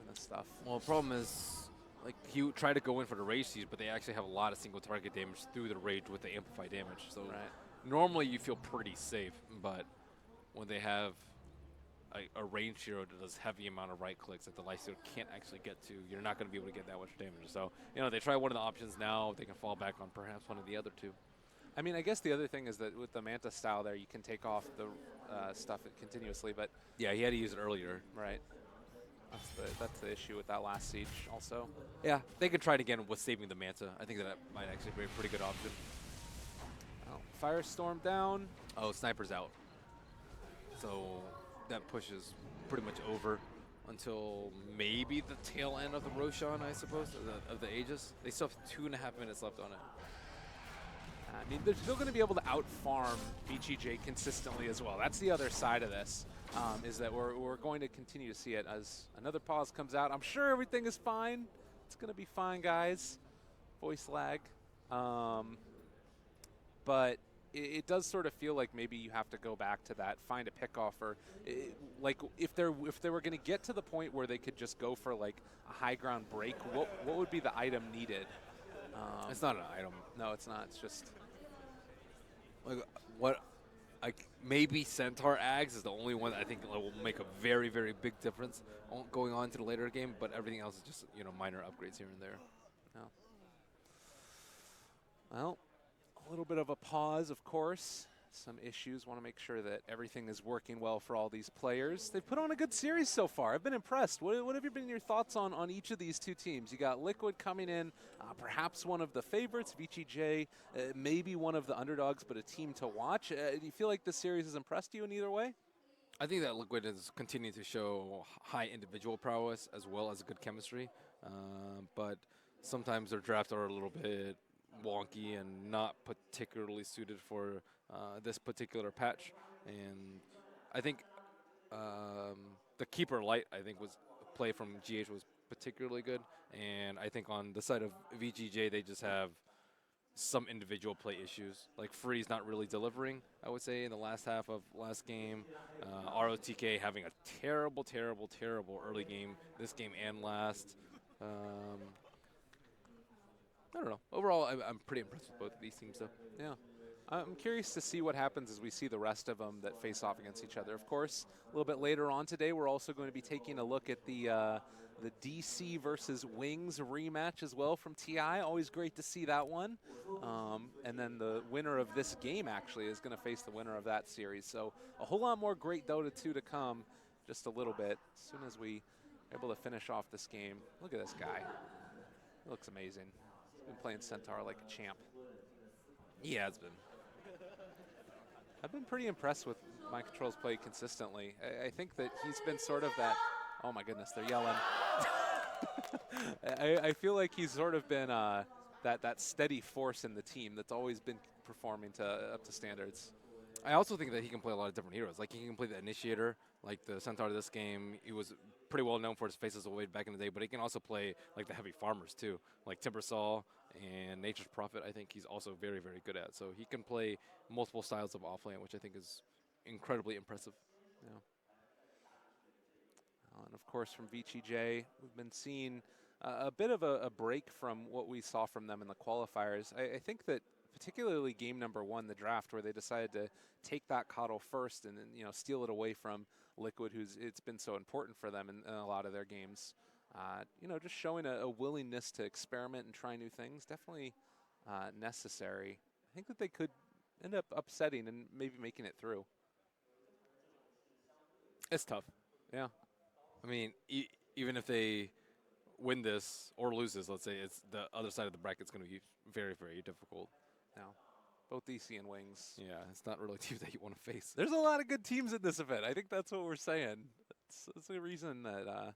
and this stuff. Well, the problem is, like, he tried to go in for the Rage Siege, but they actually have a lot of single target damage through the Rage with the Amplify damage. So normally you feel pretty safe, but when they have a range hero that does heavy amount of right clicks that the life stealer can't actually get to, you're not going to be able to get that much damage. So, you know, they try one of the options now. They can fall back on perhaps one of the other 2. I mean, I guess the other thing is that with the Manta style there, you can take off the stuff continuously, but... Yeah, he had to use it earlier. Right. That's the issue with that last Siege also. Yeah, they could try it again with saving the Manta. I think that might actually be a pretty good option. Oh, Firestorm down. Oh, Sniper's out. So that push is pretty much over until maybe the tail end of the Roshan, I suppose, of the Aegis. They still have 2.5 minutes left on it. I mean, they're still going to be able to out-farm Vici consistently as well. That's the other side of this, is that we're going to continue to see it as another pause comes out. I'm sure everything is fine. It's going to be fine, guys. Voice lag. But it does sort of feel like maybe you have to go back to that, find a pick offer. Like if they were going to get to the point where they could just go for like a high ground break, what would be the item needed? It's not an item. No, it's not. It's just like what. Like maybe Centaur Ags is the only one that I think will make a very, very big difference going on to the later game. But everything else is just minor upgrades here and there. no. Well, a little bit of a pause, of course. Some issues. Want to make sure that everything is working well for all these players. They've put on a good series so far. I've been impressed. What have been your thoughts on each of these two teams? You got Liquid coming in, perhaps one of the favorites, Vici, maybe one of the underdogs, but a team to watch. Do you feel like this series has impressed you in either way? I think that Liquid is continuing to show high individual prowess as well as good chemistry, but sometimes their drafts are a little bit wonky and not particularly suited for this particular patch. And I think the Keeper Light, was play from GH was particularly good. And I think on the side of VGJ, they just have some individual play issues. Like Free's not really delivering, I would say, in the last half of last game. ROTK having a terrible, terrible, terrible early game, this game and last. I don't know. Overall, I'm pretty impressed with both of these teams, though. Yeah. I'm curious to see what happens as we see the rest of them that face off against each other. Of course, a little bit later on today, we're also going to be taking a look at the DC versus Wings rematch as well from TI. Always great to see that one. And then the winner of this game actually is going to face the winner of that series. So a whole lot more great Dota 2 to come just a little bit as soon as we are able to finish off this game. Look at this guy. He looks amazing. He's been playing Centaur like a champ. He has been. I've been pretty impressed with Mind Control's play consistently. I think that he's been sort of that, oh my goodness, they're yelling. I feel like he's sort of been that steady force in the team that's always been performing up to standards. I also think that he can play a lot of different heroes. Like, he can play the Initiator, like the Centaur of this game. He was pretty well known for his faces away back in the day, but he can also play like the heavy farmers too, like Timbersaw and Nature's Prophet. I think he's also very, very good at. So he can play multiple styles of offlane, which I think is incredibly impressive. Yeah. And of course, from Vici, we've been seeing a bit of a break from what we saw from them in the qualifiers. I think that particularly game number 1, the draft, where they decided to take that coddle first and then steal it away from Liquid, it's been so important for them in a lot of their games. Just showing a willingness to experiment and try new things, definitely necessary. I think that they could end up upsetting and maybe making it through. It's tough. Yeah. I mean, even if they win this or lose this, let's say, it's the other side of the bracket's going to be very, very difficult. Now, both DC and Wings. Yeah, it's not really teams that you want to face. There's a lot of good teams in this event. I think that's what we're saying. It's the reason that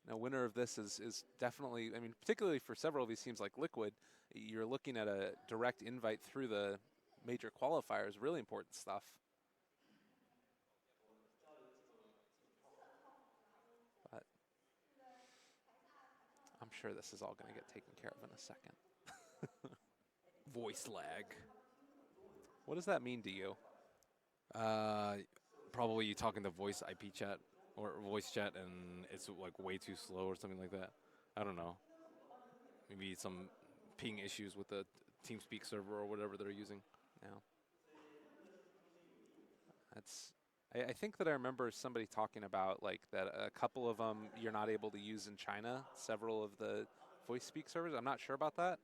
winner of this is definitely, I mean, particularly for several of these teams like Liquid, you're looking at a direct invite through the major qualifiers, really important stuff. But I'm sure this is all going to get taken care of in a second. Voice lag. What does that mean to you? Probably you talking to voice IP chat or voice chat and it's like way too slow or something like that. I don't know. Maybe some ping issues with the TeamSpeak server or whatever they're using. Yeah. I think that I remember somebody talking about like that a couple of them you're not able to use in China, several of the voice speak servers. I'm not sure about that.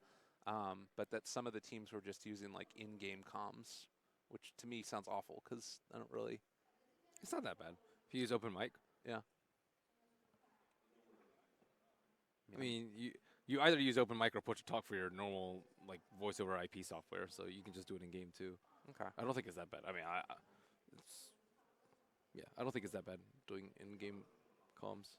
But that some of the teams were just using like in-game comms, which to me sounds awful because I don't really. It's not that bad. If you use open mic. Yeah. I mean, You either use open mic or push to talk for your normal like voice over IP software, so you can just do it in game too. Okay. I don't think it's that bad. I mean, I don't think it's that bad doing in-game comms.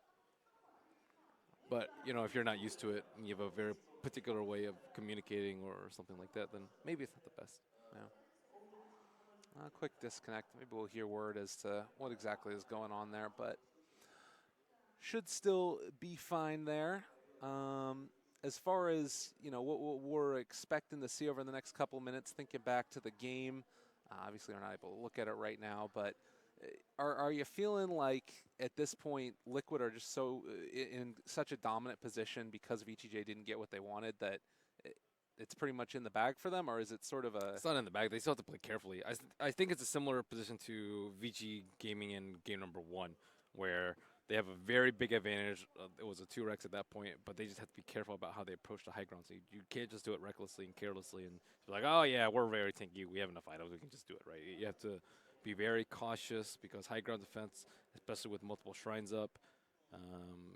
But you know, if you're not used to it and you have a very particular way of communicating or something like that, then maybe it's not the best. Yeah. Quick disconnect. Maybe we'll hear word as to what exactly is going on there, but should still be fine there. As far as what we're expecting to see over the next couple of minutes, thinking back to the game, obviously we're not able to look at it right now, but are you feeling like at this point Liquid are just so in such a dominant position because VTJ didn't get what they wanted that it's pretty much in the bag for them, or is it sort of a... It's not in the bag. They still have to play carefully. I think it's a similar position to Vici Gaming in game number 1, where they have a very big advantage. It was a 2-Rex at that point, but they just have to be careful about how they approach the high ground. So you can't just do it recklessly and carelessly and be like, oh yeah, we're very tanky. We have enough items. We can just do it, right? You have to be very cautious because high ground defense, especially with multiple shrines up,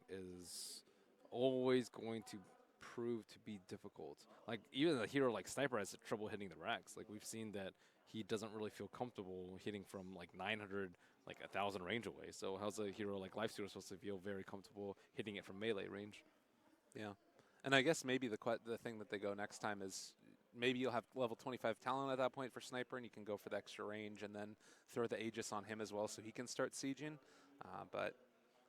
is always going to prove to be difficult. Like even a hero like Sniper has trouble hitting the racks. Like we've seen that he doesn't really feel comfortable hitting from like 900, like 1,000 range away. So how's a hero like Lifestealer supposed to feel very comfortable hitting it from melee range? Yeah. And I guess maybe the thing that they go next time is maybe you'll have level 25 talent at that point for Sniper, and you can go for the extra range and then throw the Aegis on him as well so he can start sieging. But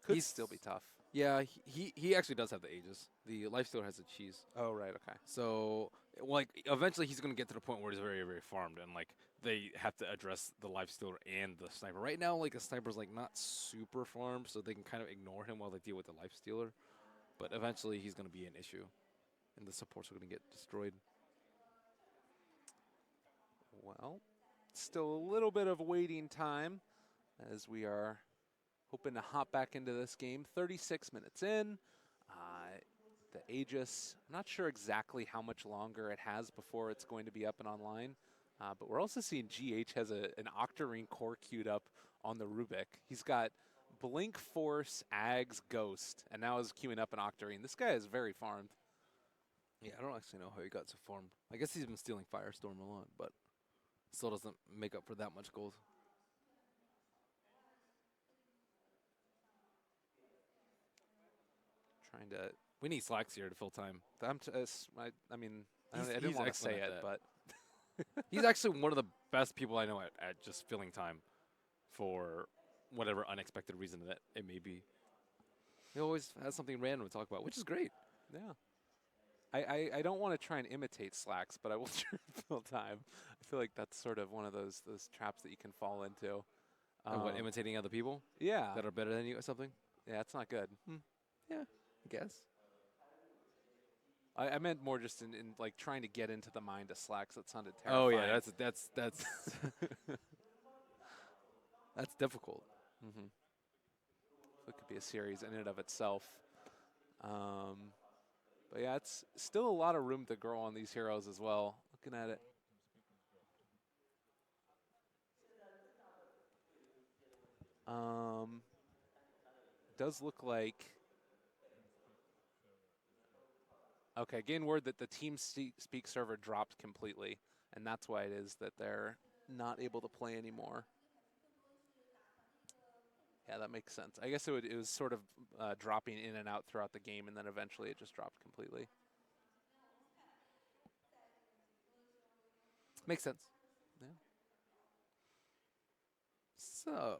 could still be tough. Yeah, he actually does have the Aegis. The Lifestealer has the cheese. Oh, right, okay. So, like, eventually he's going to get to the point where he's very, very farmed, and, like, they have to address the Lifestealer and the Sniper. Right now, like, the Sniper's, like, not super farmed, so they can kind of ignore him while they deal with the Lifestealer. But eventually he's going to be an issue, and the supports are going to get destroyed. Well, still a little bit of waiting time as we are hoping to hop back into this game. 36 minutes in. The Aegis, I'm not sure exactly how much longer it has before it's going to be up and online. But we're also seeing GH has an Octarine core queued up on the Rubik. He's got Blink, Force, Ags, Ghost, and now is queuing up an Octarine. This guy is very farmed. Yeah, I don't actually know how he got so farmed. I guess he's been stealing Firestorm a lot, but still doesn't make up for that much gold. Trying to... We need Slacks here to fill time. I didn't want to say it, but... He's actually one of the best people I know at just filling time for whatever unexpected reason that it may be. He always has something random to talk about, which is great. Yeah. I don't want to try and imitate Slacks, but I will try and fill time. I feel like that's sort of one of those traps that you can fall into. What, imitating other people? Yeah. That are better than you or something? Yeah, it's not good. Yeah, I guess. I meant more just in like trying to get into the mind of Slacks. That sounded terrifying. Oh yeah, that's that's difficult. Mm-hmm. So it could be a series in and of itself. But yeah, it's still a lot of room to grow on these heroes as well. Looking at it. Does look like... Okay, getting word that the TeamSpeak server dropped completely, and that's why it is that they're not able to play anymore. Yeah, that makes sense. I guess it was sort of dropping in and out throughout the game, and then eventually it just dropped completely. Makes sense. Yeah. So,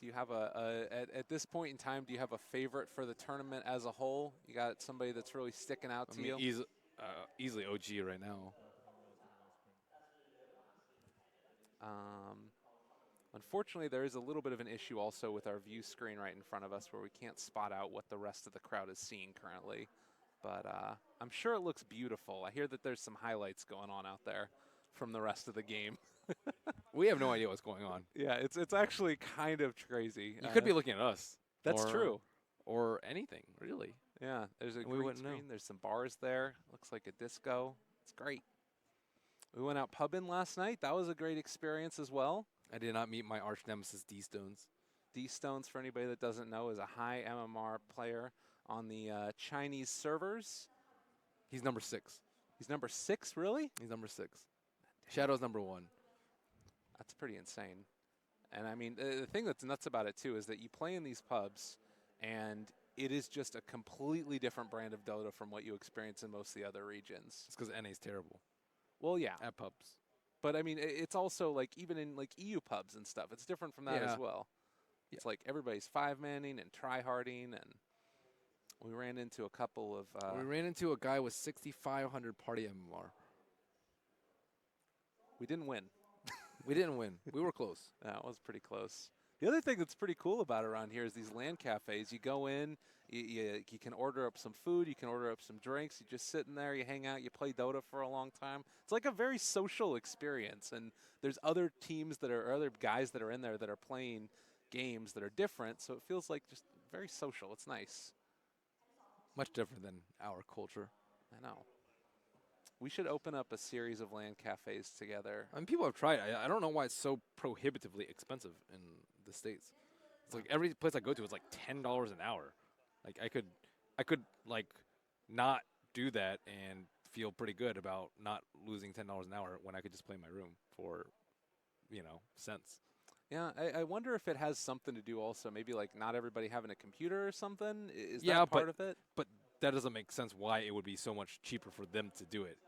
do you have at this point in time, do you have a favorite for the tournament as a whole? You got somebody that's really sticking out to you? Easily OG right now. Unfortunately, there is a little bit of an issue also with our view screen right in front of us where we can't spot out what the rest of the crowd is seeing currently. But I'm sure it looks beautiful. I hear that there's some highlights going on out there from the rest of the game. We have no idea what's going on. Yeah, it's actually kind of crazy. You could be looking at us. That's true. Or anything, really. Yeah, there's a we green wouldn't screen. know. There's some bars there. Looks like a disco. It's great. We went out pubbing last night. That was a great experience as well. I did not meet my arch nemesis, D-Stones. D-Stones, for anybody that doesn't know, is a high MMR player on the Chinese servers. He's number 6. He's number 6, really? He's number 6. Shadow's number 1. That's pretty insane. And I mean, the thing that's nuts about it too is that you play in these pubs, and it is just a completely different brand of Dota from what you experience in most of the other regions. It's because NA's terrible Well, yeah, at pubs. but I mean, it's also like even in like EU pubs and stuff, it's different from that Yeah. as well. It's like everybody's 5-manning and try-harding, and we ran into a couple of. We ran into a guy with 6,500 party MMR. We didn't win. We didn't win. We were close. That was pretty close. The other thing that's pretty cool about around here is these LAN cafes. You go in, you can order up some food, you can order up some drinks, you just sit in there, you hang out, you play Dota for a long time. It's like a very social experience, and there's other teams that are, or other guys that are in there that are playing games that are different, so it feels like just very social. It's nice. Much different than our culture. I know. We should open up a series of LAN cafes together. I mean, people have tried. I don't know why it's so prohibitively expensive in the States. It's like every place I go to is like $10 an hour. Like I could like not do that and feel pretty good about not losing $10 an hour when I could just play in my room for, cents. Yeah, I wonder if it has something to do also, maybe like not everybody having a computer or something. Is Yeah, that part of it? But that doesn't make sense why it would be so much cheaper for them to do it.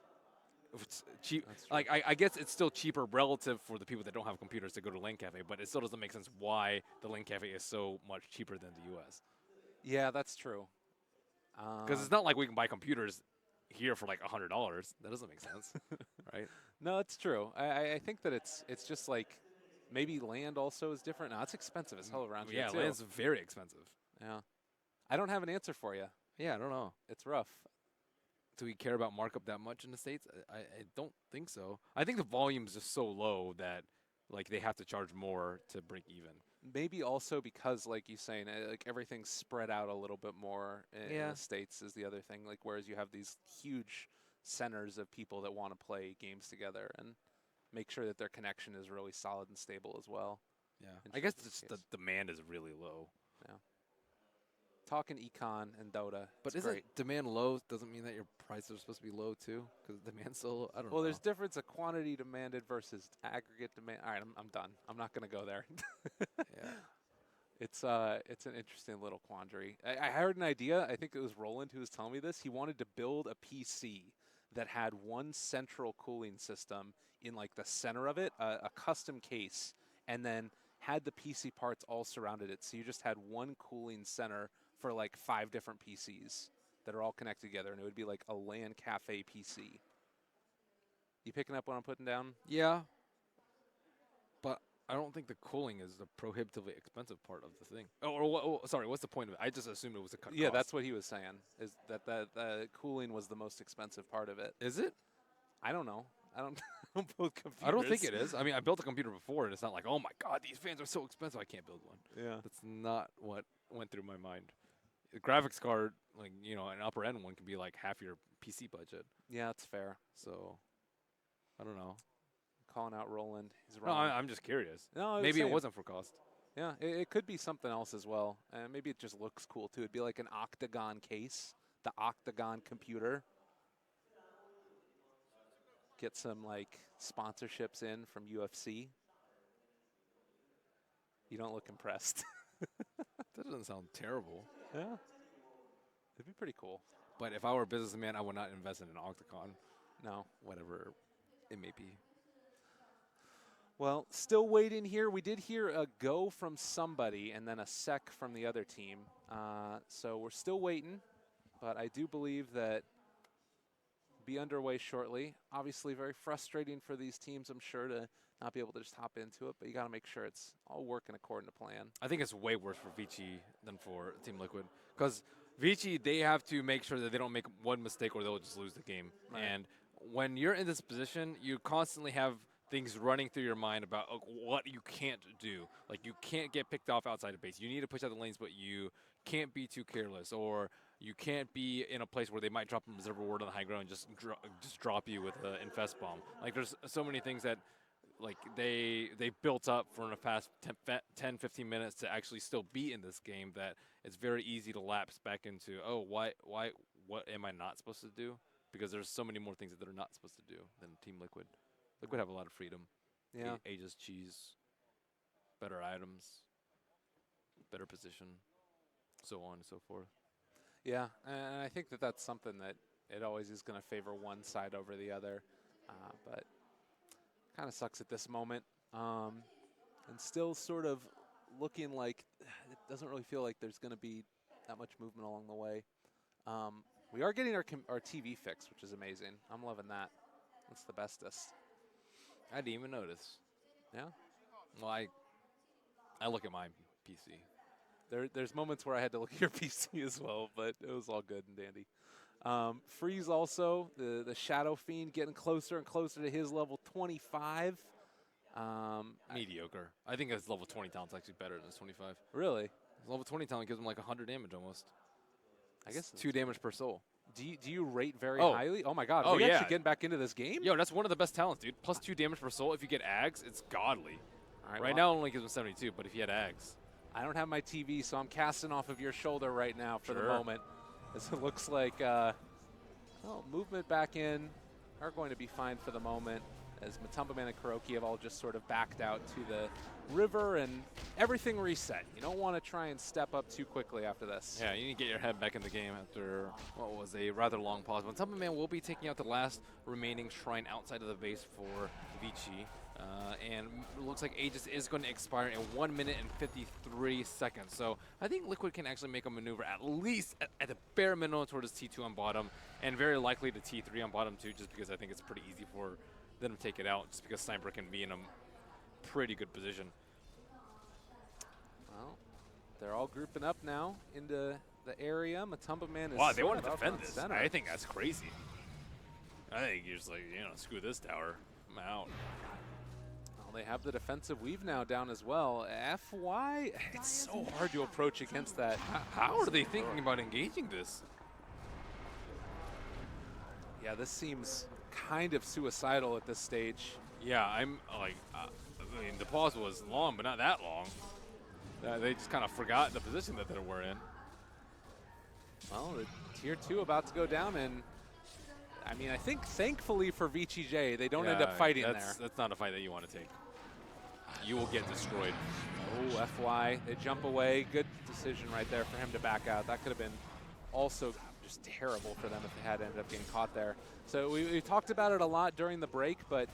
If it's cheap, That's true. like I guess it's still cheaper relative for the people that don't have computers to go to LAN Cafe, but it still doesn't make sense why the LAN Cafe is so much cheaper than the U.S. Yeah, that's true. Because it's not like we can buy computers here for like $100. That doesn't make sense, right? No, it's true. I think that it's just like maybe land also is different. No, it's expensive as hell around here Yeah, too. land's very expensive. Yeah. I don't have an answer for you. Yeah, I don't know. It's rough. Do we care about markup that much in the States? I don't think so. I think the volume's just so low that like they have to charge more to break even. Maybe also because, like you saying, like everything's spread out a little bit more in Yeah. the States is the other thing. Like whereas you have these huge centers of people that want to play games together and make sure that their connection is really solid and stable as well. Yeah, In I guess terms of just case. the demand is really low. Talking econ and Dota, But it's isn't great. demand low doesn't mean that your prices are supposed to be low too? Because demand's so low. I don't know. Well, there's difference of quantity demanded versus aggregate demand. All right, I'm done. I'm not going to go there. Yeah. It's an interesting little quandary. I heard an idea. I think it was Roland who was telling me this. He wanted to build a PC that had one central cooling system in like the center of it, a custom case, and then had the PC parts all surrounded it. So you just had one cooling center for like 5 different PCs that are all connected together, and it would be like a LAN cafe PC. You picking up what I'm putting down? Yeah. But I don't think the cooling is the prohibitively expensive part of the thing. Sorry, what's the point of it? I just assumed it was a cut Yeah, cost. that's what he was saying, is that the cooling was the most expensive part of it. Is it? I don't know. I don't build computers. I don't think it is. I mean, I built a computer before, and it's not like, oh my god, these fans are so expensive, I can't build one. Yeah. That's not what went through my mind. The graphics card, like, an upper end one can be like half your PC budget. Yeah, that's fair. So, I don't know. Calling out Roland. He's No, wrong. I'm just curious. No, Maybe it same. wasn't for cost. Yeah, it could be something else as well. And maybe it just looks cool too. It'd be like an octagon case, the octagon computer. Get some like sponsorships in from UFC. You don't look impressed. That doesn't sound terrible. Yeah. It'd be pretty cool. But if I were a businessman, I would not invest in an Octagon, No. whatever it may be. Well, still waiting here. We did hear a go from somebody and then a sec from the other team. So we're still waiting, but I do believe that be underway shortly. Obviously very frustrating for these teams, I'm sure, to not be able to just hop into it, but you got to make sure it's all working according to plan. I think it's way worse for Vici than for Team Liquid. Because Vici, they have to make sure that they don't make one mistake or they'll just lose the game. Right. And when you're in this position, you constantly have things running through your mind about what you can't do. Like, you can't get picked off outside of base. You need to push out the lanes, but you can't be too careless. Or you can't be in a place where they might drop a reserve ward on the high ground and just drop you with an infest bomb. Like, there's so many things that, like, they built up for the past 10, 15 minutes to actually still be in this game that it's very easy to lapse back into, oh, what am I not supposed to do? because there's so many more things that they're not supposed to do than Team Liquid. Liquid have a lot of freedom. Yeah. Aegis, cheese, better items, better position, so on and so forth. Yeah, and I think that that's something that it always is going to favor one side over the other, but kind of sucks at this moment. And still sort of looking like it doesn't really feel like there's going to be that much movement along the way. We are getting our TV fixed, which is amazing. I'm loving that. That's the bestest. I didn't even notice. Yeah. Well, I look at my PC. There's moments where I had to look at your PC as well, but it was all good and dandy. Freeze also, the Shadow Fiend getting closer and closer to his level 25. Mediocre. I think his level 20 talent's actually better than his 25. Really? His level 20 talent gives him like 100 damage almost. I guess 2 damage per soul. Do you rate very Oh. highly? Oh my god, Oh, we're yeah. actually getting back into this game? Yo, that's one of the best talents, dude. Plus 2 damage per soul. If you get Ags, it's godly. All right, Right well, now it only gives him 72, but if you had Ags. I don't have my TV, so I'm casting off of your shoulder right now for the Sure. moment. As it looks like movement back in are going to be fine for the moment, as Matumbaman and Kuroki have all just sort of backed out to the river and everything reset. You don't want to try and step up too quickly after this. Yeah, you need to get your head back in the game after what was a rather long pause. Matumbaman will be taking out the last remaining shrine outside of the base for Vici. And it looks like Aegis is going to expire in 1 minute and 53 seconds. So I think Liquid can actually make a maneuver at least at the bare minimum towards T2 on bottom, and very likely to T3 on bottom too, just because I think it's pretty easy for them to take it out, just because Sniper can be in a pretty good position. Well, they're all grouping up now into the area. Matumbaman is Wow, they sort want of to up defend front this. center. I think that's crazy. I think you're just like, screw this tower. I'm out. Well, they have the defensive weave now down as well. FY, it's so hard to approach against that. How are they thinking about engaging this? Yeah, this seems kind of suicidal at this stage. Yeah, I'm like, I mean, the pause was long, but not that long. They just kind of forgot the position that they were in. Well, the tier 2 about to go down, and I mean, I think thankfully for Vici J, they don't end up fighting there. That's not a fight that you want to take. You will get destroyed. Oh, FY, they jump away. Good decision right there for him to back out. That could have been also just terrible for them if they had ended up getting caught there. So we talked about it a lot during the break, but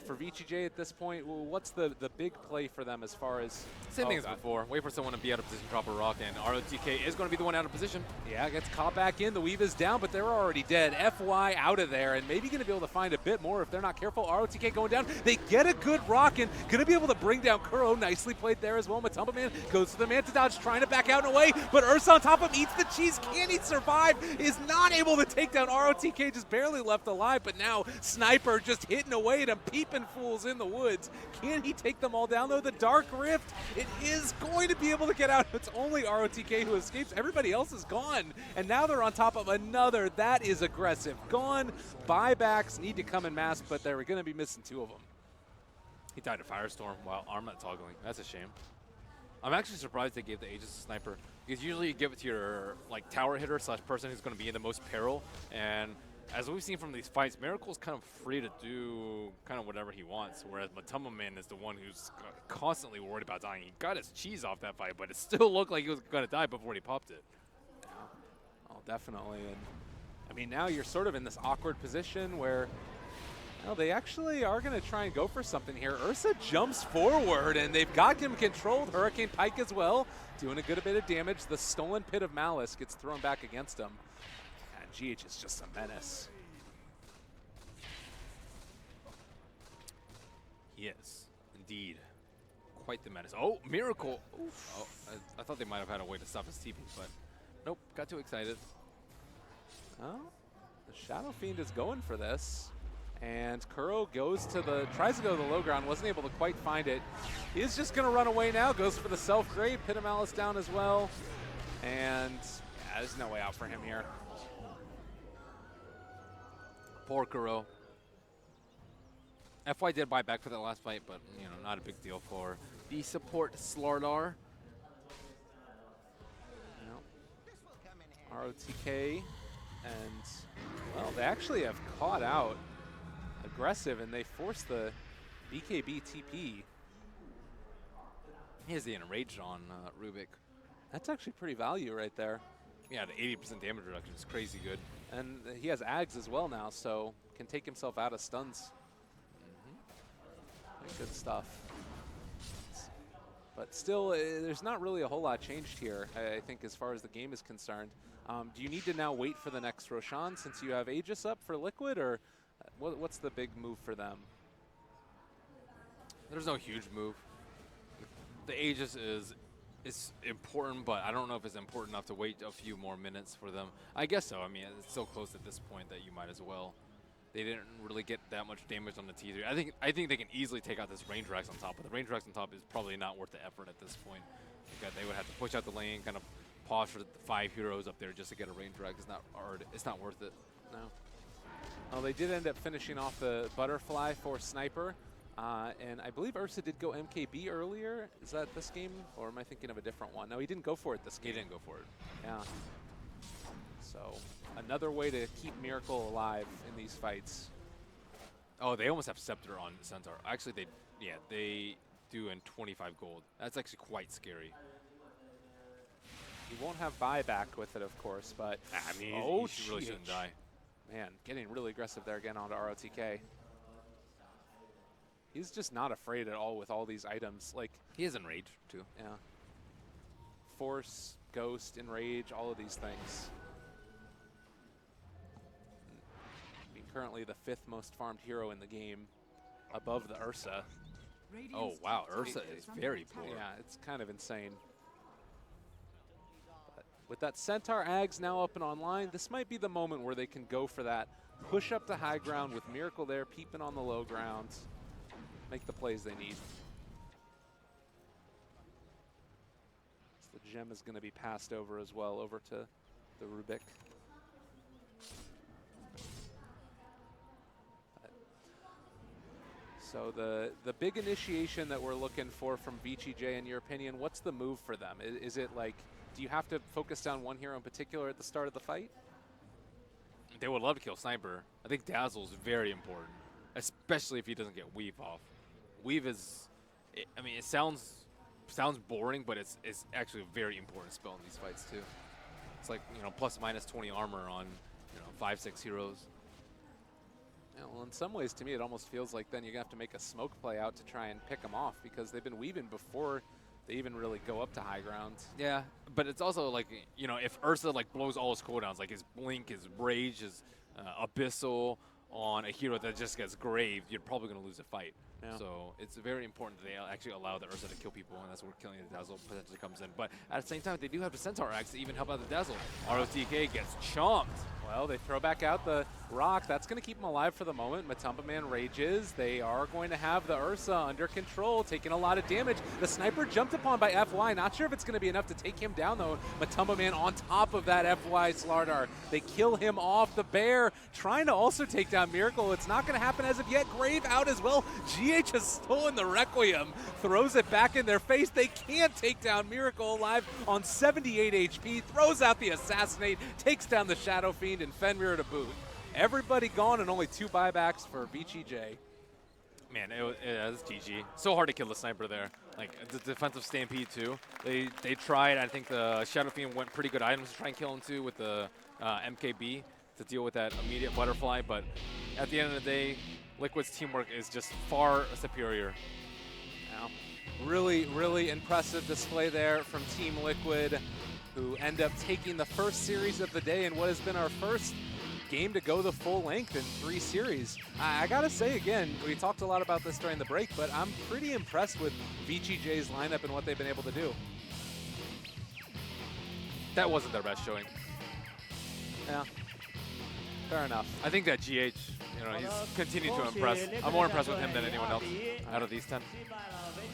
for Vici J at this point, well, what's the big play for them as far as... Same thing as before. Wait for someone to be out of position, drop a rock, and ROTK is going to be the one out of position. Yeah, gets caught back in. The weave is down, but they're already dead. FY out of there, and maybe going to be able to find a bit more if they're not careful. ROTK going down. They get a good rock, and going to be able to bring down Kuro. Nicely played there as well. Matumbaman goes to the man to dodge, trying to back out and away, but Ursa on top of him eats the cheese. Can he survive? Is not able to take down ROTK, just barely left alive, but now Sniper just hitting away at them, peeping fools in the woods. Can he take them all down, though? The Dark Rift, it is going to be able to get out. It's only ROTK who escapes. Everybody else is gone, and now they're on top of another. That is aggressive. Gone. Buybacks need to come in mass, but they're going to be missing 2 of them. He died to Firestorm while Armlet toggling. That's a shame. I'm actually surprised they gave the Aegis a Sniper, because usually you give it to your tower hitter / person who's going to be in the most peril, and as we've seen from these fights, Miracle's kind of free to do kind of whatever he wants, whereas Matumbaman is the one who's constantly worried about dying. He got his cheese off that fight, but it still looked like he was going to die before he popped it. Oh, definitely. And I mean, now you're sort of in this awkward position where, well, they actually are going to try and go for something here. Ursa jumps forward, and they've got him controlled. Hurricane Pike as well, doing a good bit of damage. The Stolen Pit of Malice gets thrown back against him. GH is just a menace. Yes, indeed. Quite the menace. Oh, Miracle! Oof. Oh, I thought they might have had a way to stop his TP, but nope, got too excited. Oh, the Shadow Fiend is going for this. And Kuro tries to go to the low ground, wasn't able to quite find it. He's just going to run away now, goes for the self-grave, Pit of Malice down as well. And yeah, there's no way out for him here. Poor Kuro. FY did buy back for that last fight, but not a big deal for the support Slardar. ROTK And, well, they actually have caught out aggressive, and they force the BKB TP. He has the enraged on Rubik. That's actually pretty value right there. Yeah, the 80% damage reduction is crazy good. And he has Ags as well now, so can take himself out of stuns. Good stuff. But still, there's not really a whole lot changed here, I think, as far as the game is concerned. Do you need to now wait for the next Roshan since you have Aegis up for Liquid, or what's the big move for them? There's no huge move. The Aegis is important, but I don't know if it's important enough to wait a few more minutes for them. I guess so. I mean, it's so close at this point that you might as well. They didn't really get that much damage on the T3. I think they can easily take out this range Rex on top, but the range Rex on top is probably not worth the effort at this point. Because they would have to push out the lane, kind of pause for the 5 heroes up there just to get a range Rex. It's not worth it. No. Well, they did end up finishing off the Butterfly for Sniper. And I believe Ursa did go MKB earlier. Is that this game? Or am I thinking of a different one? No, he didn't go for it this game. He didn't go for it. Yeah. So another way to keep Miracle alive in these fights. Oh, they almost have Scepter on Centaur. Actually, they do in 25 gold. That's actually quite scary. You won't have buyback with it, of course, but I mean, oh, you really shouldn't die. Man, getting really aggressive there again onto ROTK. He's just not afraid at all with all these items. Like, he has Enrage too. Yeah. Force, Ghost, Enrage, all of these things. I mean, currently the 5th most farmed hero in the game, above the Ursa. Oh wow, Ursa is very poor. Yeah, it's kind of insane. But with that Centaur Ags now up and online, this might be the moment where they can go for that push up to high ground with Miracle there, peeping on the low ground. Make the plays they need. So the gem is going to be passed over as well, over to the Rubik. So the big initiation that we're looking for from Vici J, in your opinion, what's the move for them? Is it like, do you have to focus down one hero in particular at the start of the fight? They would love to kill Sniper. I think Dazzle is very important, especially if he doesn't get Weave off. Weave is, I mean, it sounds boring, but it's actually a very important spell in these fights too. It's like, you know, plus minus 20 armor on, you know, 5-6 heroes. Yeah, well, in some ways, to me, it almost feels like then you're gonna have to make a smoke play out to try and pick them off, because they've been weaving before they even really go up to high ground. Yeah, but it's also like, you know, if Ursa like blows all his cooldowns, like his Blink, his Rage, his Abyssal on a hero that just gets graved, you're probably going to lose a fight. Yeah. So it's very important that they actually allow the Ursa to kill people, and that's where killing the Dazzle potentially comes in. But at the same time, they do have the Centaur Axe to even help out the Dazzle. ROTK gets chomped. Well, they throw back out the rock. That's going to keep him alive for the moment. Matumba Man rages. They are going to have the Ursa under control, taking a lot of damage. The Sniper jumped upon by FY. Not sure if it's going to be enough to take him down, though. Matumba Man on top of that FY Slardar. They kill him off. The Bear trying to also take down Miracle. It's not going to happen as of yet. Grave out as well. GH has stolen the Requiem. Throws it back in their face. They can't take down Miracle alive on 78 HP. Throws out the Assassinate. Takes down the Shadow Fiend and Fenrir to boot. Everybody gone and only 2 buybacks for Vici J. Man, it's GG. So hard to kill the Sniper there. Like, the defensive Stampede too. They tried. I think the Shadow Fiend went pretty good items to try and kill him too with the MKB to deal with that immediate Butterfly. But at the end of the day, Liquid's teamwork is just far superior. Now, really, really impressive display there from Team Liquid, who end up taking the first series of the day in what has been our first game to go the full length in 3 series. I gotta say again, we talked a lot about this during the break, but I'm pretty impressed with Vici J's lineup and what they've been able to do. That wasn't their best showing. Yeah, fair enough. I think that GH, you know, he's continued to impress. I'm more impressed with him than anyone else out of these 10.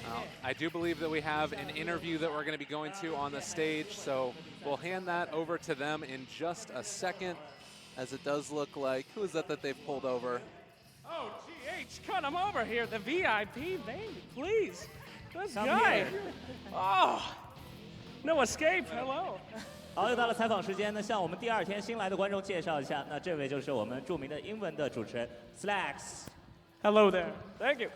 Well, I do believe that we have an interview that we're going to be going to on the stage, so we'll hand that over to them in just a second, as it does look like, who is that they've pulled over? Oh, GH, cut him over here, the VIP, baby, please. This Come guy. here. Oh, no escape, hello. 好，又到了采访时间。那向我们第2天新来的观众介绍一下，那这位就是我们著名的英文的主持人 Slacks。 Hello there. Thank you.